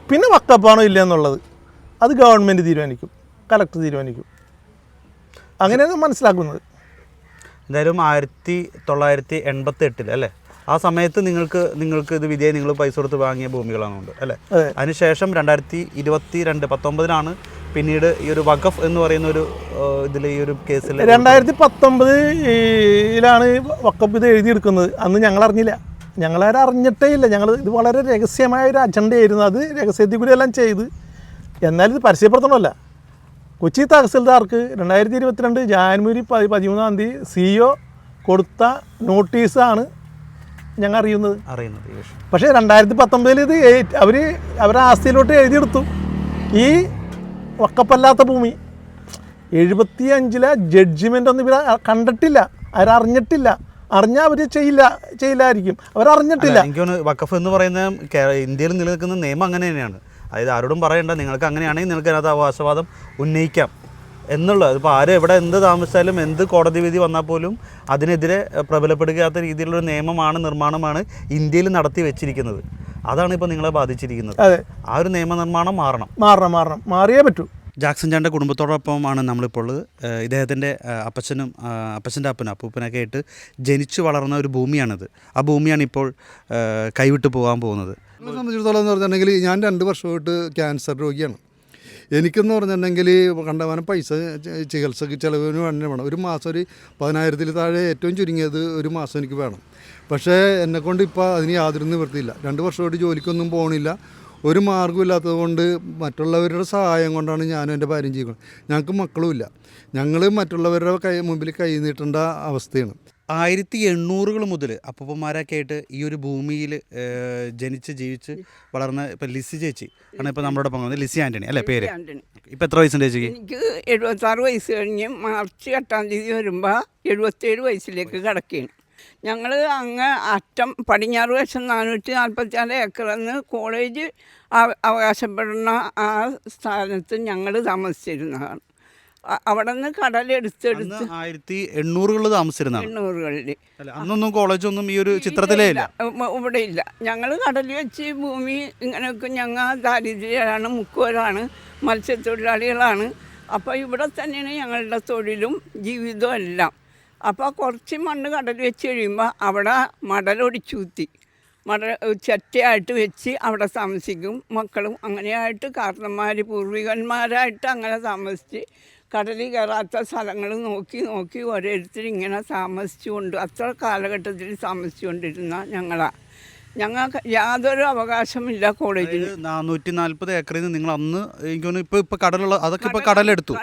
പിന്നെ വക്കപ്പാണോ ഇല്ല എന്നുള്ളത് അത് ഗവൺമെൻറ് തീരുമാനിക്കും, കലക്ടർ തീരുമാനിക്കും. അങ്ങനെയാണ് മനസ്സിലാക്കുന്നത്. എന്തായാലും 1988 അല്ലേ, ആ സമയത്ത് നിങ്ങൾക്ക് ഇത് വിധേയം നിങ്ങൾ പൈസ കൊടുത്ത് വാങ്ങിയ ഭൂമികളാണുണ്ട് അല്ലേ. അതിനുശേഷം 2022-19 പിന്നീട് ഈ ഒരു വഖഫ് എന്ന് പറയുന്ന ഒരു ഇതിൽ ഈ ഒരു കേസിൽ 2019 വഖഫ് ഇത് എഴുതിയെടുക്കുന്നത്. അന്ന് ഞങ്ങൾ അറിഞ്ഞില്ല, ഞങ്ങളാരും അറിഞ്ഞിട്ടേ ഇല്ല. ഇത് വളരെ രഹസ്യമായ ഒരു അജണ്ടയായിരുന്നു. അത് രഹസ്യത്തിൽ കൂടി എല്ലാം ചെയ്ത്, എന്നാലും ഇത് പരസ്യപ്പെടുത്തണമല്ല. കൊച്ചി തഹസിൽദാർക്ക് 2022 ജാനുവരി 13 CEO കൊടുത്ത നോട്ടീസാണ് ഞങ്ങൾ അറിയുന്നത്. പക്ഷേ 2019 ഇത് അവരുടെ ആസ്തിയിലോട്ട് എഴുതിയെടുത്തു. ഈ വക്കപ്പല്ലാത്ത ഭൂമി 75-ലെ ജഡ്ജിമെൻ്റ് ഒന്നും ഇവർ കണ്ടിട്ടില്ല, അവരറിഞ്ഞിട്ടില്ല. അറിഞ്ഞാൽ അവർ ചെയ്യില്ലായിരിക്കും, അവരറിഞ്ഞിട്ടില്ല. എനിക്ക് തോന്നുന്നു വഖഫ് എന്ന് പറയുന്ന ഇന്ത്യയിൽ നിലനിൽക്കുന്ന നിയമം അങ്ങനെ തന്നെയാണ്. അതായത് ആരോടും പറയണ്ട, നിങ്ങൾക്ക് അങ്ങനെയാണെങ്കിൽ നിങ്ങൾക്ക് അതിനകത്ത് അവകാശവാദം ഉന്നയിക്കാം എന്നുള്ളത്. ഇപ്പോൾ ആരും എവിടെ എന്ത് താമസിച്ചാലും എന്ത് കോടതി വിധി വന്നാൽ പോലും അതിനെതിരെ പ്രബലപ്പെടുത്താത്ത രീതിയിലുള്ളൊരു നിയമമാണ്, നിർമ്മാണമാണ് ഇന്ത്യയിൽ നടത്തി വെച്ചിരിക്കുന്നത്. അതാണ് ഇപ്പോൾ നിങ്ങളെ ബാധിച്ചിരിക്കുന്നത്. അതെ, ആ ഒരു നിയമനിർമ്മാണം മാറിയേ പറ്റൂ. ജാക്സൺ ചാൻ്റെ കുടുംബത്തോടൊപ്പമാണ് നമ്മളിപ്പോൾ ഉള്ളത്. ഇദ്ദേഹത്തിൻ്റെ അപ്പച്ചൻ്റെ അപ്പൂപ്പനൊക്കെ ആയിട്ട് ജനിച്ചു വളർന്ന ഒരു ഭൂമിയാണിത്. ആ ഭൂമിയാണ് ഇപ്പോൾ കൈവിട്ട് പോകാൻ പോകുന്നത്. എന്നെ സംബന്ധിച്ചിടത്തോളം എന്ന് പറഞ്ഞിട്ടുണ്ടെങ്കിൽ ഞാൻ 2 വർഷമായിട്ട് ക്യാൻസർ രോഗിയാണ്. എനിക്കെന്ന് പറഞ്ഞിട്ടുണ്ടെങ്കിൽ കണ്ടമാനം പൈസ ചികിത്സയ്ക്ക് ചിലവിന് വേണം. ഒരു മാസം ഒരു 10,000-ൽ താഴെ ഏറ്റവും ചുരുങ്ങിയത് ഒരു മാസം എനിക്ക് വേണം. പക്ഷേ എന്നെക്കൊണ്ട് ഇപ്പോൾ അതിന് യാതൊരു നിവൃത്തിയില്ല. 2 വർഷമായിട്ട് ജോലിക്കൊന്നും പോകണില്ല. ഒരു മാർഗ്ഗമില്ലാത്തത് കൊണ്ട് മറ്റുള്ളവരുടെ സഹായം കൊണ്ടാണ് ഞാനും എൻ്റെ ഭാര്യയും ചെയ്യുന്നത്. ഞങ്ങൾക്ക് മക്കളുമില്ല. ഞങ്ങൾ മറ്റുള്ളവരുടെ മുമ്പിൽ കൈ നീട്ടേണ്ട അവസ്ഥയാണ്. 1800 മുതൽ അപ്പൂപ്പന്മാരൊക്കെ ആയിട്ട് ഈ ഒരു ഭൂമിയിൽ ജനിച്ച് ജീവിച്ച് വളർന്ന ഇപ്പോൾ ലിസി ചേച്ചി ആണ് ഇപ്പോൾ നമ്മളോടൊപ്പം വന്നത്. ലിസി ആൻ്റണി അല്ലേ പേര്? ഇപ്പോൾ എത്ര വയസ്സുണ്ട് ചേച്ചിക്ക്? എനിക്ക് 76 വയസ്സ് കഴിഞ്ഞ് മാർച്ച് 8-ാം തീയതി വരുമ്പോൾ 77 വയസ്സിലേക്ക് കിടക്കുകയാണ്. ഞങ്ങൾ അങ്ങ് അറ്റം പടിഞ്ഞാറ് വശം 444 ഏക്കറെന്ന് കോളേജ് അവകാശപ്പെടുന്ന ആ സ്ഥാനത്ത് ഞങ്ങൾ താമസിച്ചിരുന്നതാണ്. അവിടെ നിന്ന് കടലെടുത്തെടുത്ത് 1800 താമസിച്ചിരുന്നതാണ്. 800-കളിൽ അന്നൊന്നും കോളേജൊന്നും ഈ ഒരു ചിത്രത്തിലേ ഇല്ല, ഇവിടെ ഇല്ല. ഞങ്ങൾ കടലിൽ വെച്ച് ഭൂമി ഇങ്ങനെയൊക്കെ ഞങ്ങൾ ദാരിദ്ര്യരാണ്, മുക്കുവരാണ്, മത്സ്യത്തൊഴിലാളികളാണ്. അപ്പോൾ ഇവിടെ തന്നെയാണ് ഞങ്ങളുടെ തൊഴിലും ജീവിതവും എല്ലാം. അപ്പോൾ കുറച്ച് മണ്ണ് കടലിൽ വെച്ച് കഴിയുമ്പോൾ അവിടെ മടലൊടിച്ചൂത്തി ചെറ്റയായിട്ട് വെച്ച് അവിടെ താമസിക്കും മക്കളും. അങ്ങനെയായിട്ട് കാരണന്മാർ പൂർവികന്മാരായിട്ട് അങ്ങനെ താമസിച്ച് കടലിൽ കയറാത്ത സ്ഥലങ്ങൾ നോക്കി ഓരോരുത്തർ ഇങ്ങനെ അത്ര കാലഘട്ടത്തിൽ താമസിച്ചുകൊണ്ടിരുന്ന ഞങ്ങൾക്ക് യാതൊരു അവകാശമില്ല കോളേജിൽ. 440 ഏക്കറിൽ നിന്ന് നിങ്ങൾ അന്ന് എനിക്ക് തോന്നുന്നു ഇപ്പോൾ കടലുള്ള അതൊക്കെ ഇപ്പോൾ കടലെടുത്തു.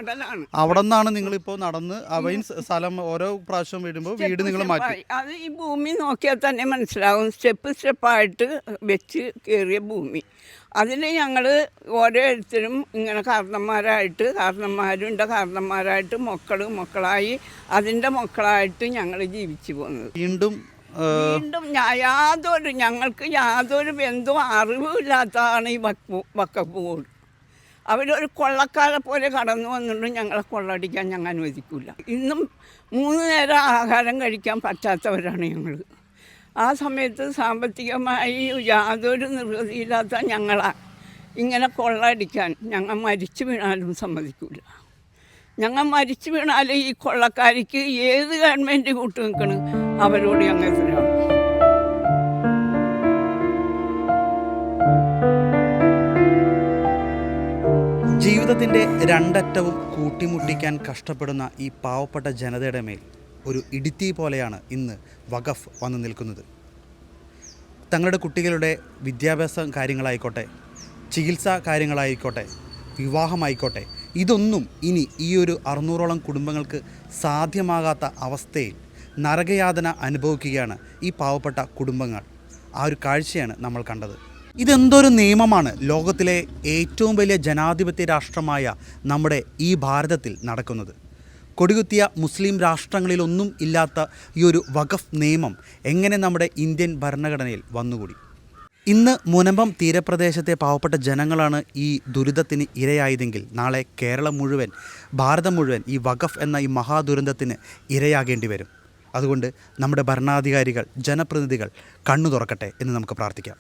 അവിടെ നിന്നാണ് നിങ്ങളിപ്പോൾ നടന്ന് അവയും സ്ഥലം ഓരോ പ്രാവശ്യം വരുമ്പോൾ വീട് നിങ്ങൾ മാറ്റി. അത് ഈ ഭൂമി നോക്കിയാൽ തന്നെ മനസ്സിലാവും. സ്റ്റെപ്പായിട്ട് വെച്ച് കയറിയ ഭൂമി. അതിൽ ഞങ്ങൾ ഓരോരുത്തരും ഇങ്ങനെ കാരണന്മാരായിട്ട് മക്കളായി അതിൻ്റെ മക്കളായിട്ട് ഞങ്ങൾ ജീവിച്ചു പോകുന്നത്. വീണ്ടും ഞങ്ങൾക്ക് യാതൊരു ബന്ധവും അറിവില്ലാത്തതാണ് ഈ വഖഫ് ബോർഡ്. അവരൊരു കൊള്ളക്കാരെ പോലെ കടന്നു വന്നിട്ടും ഞങ്ങളെ കൊള്ളടിക്കാൻ ഞങ്ങൾ അനുവദിക്കില്ല. ഇന്നും 3 നേരം ആഹാരം കഴിക്കാൻ പറ്റാത്തവരാണ് ഞങ്ങൾ. ആ സമയത്ത് സാമ്പത്തികമായി യാതൊരു നിർഗതിയില്ലാത്ത ഇങ്ങനെ കൊള്ളടിക്കാൻ ഞങ്ങൾ മരിച്ചു വീണാലും സമ്മതിക്കില്ല. ഞങ്ങൾ മരിച്ചു വീണാലും ഈ കൊള്ളക്കാരിക്ക് ഏത് ഗവൺമെൻറ് കൂട്ടു നിൽക്കണം, അവരോട് ഞങ്ങൾ എതിരാണ്. ജീവിതത്തിൻ്റെ രണ്ടറ്റവും കൂട്ടിമുട്ടിക്കാൻ കഷ്ടപ്പെടുന്ന ഈ പാവപ്പെട്ട ജനതയുടെ മേൽ ഒരു ഇടിത്തീ പോലെയാണ് ഇന്ന് വഖഫ് വന്നു നിൽക്കുന്നത്. തങ്ങളുടെ കുട്ടികളുടെ വിദ്യാഭ്യാസ കാര്യങ്ങളായിക്കോട്ടെ, ചികിത്സാ കാര്യങ്ങളായിക്കോട്ടെ, വിവാഹമായിക്കോട്ടെ, ഇതൊന്നും ഇനി ഈ ഒരു 600ഓളം കുടുംബങ്ങൾക്ക് സാധ്യമാകാത്ത അവസ്ഥയിൽ നരകയാതന അനുഭവിക്കുകയാണ് ഈ പാവപ്പെട്ട കുടുംബങ്ങൾ. ആ ഒരു കാഴ്ചയാണ് നമ്മൾ കണ്ടത്. ഇതെന്തൊരു നിയമമാണ് ലോകത്തിലെ ഏറ്റവും വലിയ ജനാധിപത്യ രാഷ്ട്രമായ നമ്മുടെ ഈ ഭാരതത്തിൽ നടക്കുന്നത്? കൊടികുത്തിയ മുസ്ലിം രാഷ്ട്രങ്ങളിലൊന്നും ഇല്ലാത്ത ഈ ഒരു വഖഫ് നിയമം എങ്ങനെ നമ്മുടെ ഇന്ത്യൻ ഭരണഘടനയിൽ വന്നുകൂടി? ഇന്ന് മുനമ്പം തീരപ്രദേശത്തെ പാവപ്പെട്ട ജനങ്ങളാണ് ഈ ദുരിതത്തിന് ഇരയായതെങ്കിൽ നാളെ കേരളം മുഴുവൻ, ഭാരതം മുഴുവൻ ഈ വഖഫ് എന്ന ഈ മഹാദുരന്തത്തിന് ഇരയാകേണ്ടി വരും. അതുകൊണ്ട് നമ്മുടെ ഭരണാധികാരികൾ, ജനപ്രതിനിധികൾ കണ്ണു തുറക്കട്ടെ എന്ന് നമുക്ക് പ്രാർത്ഥിക്കാം.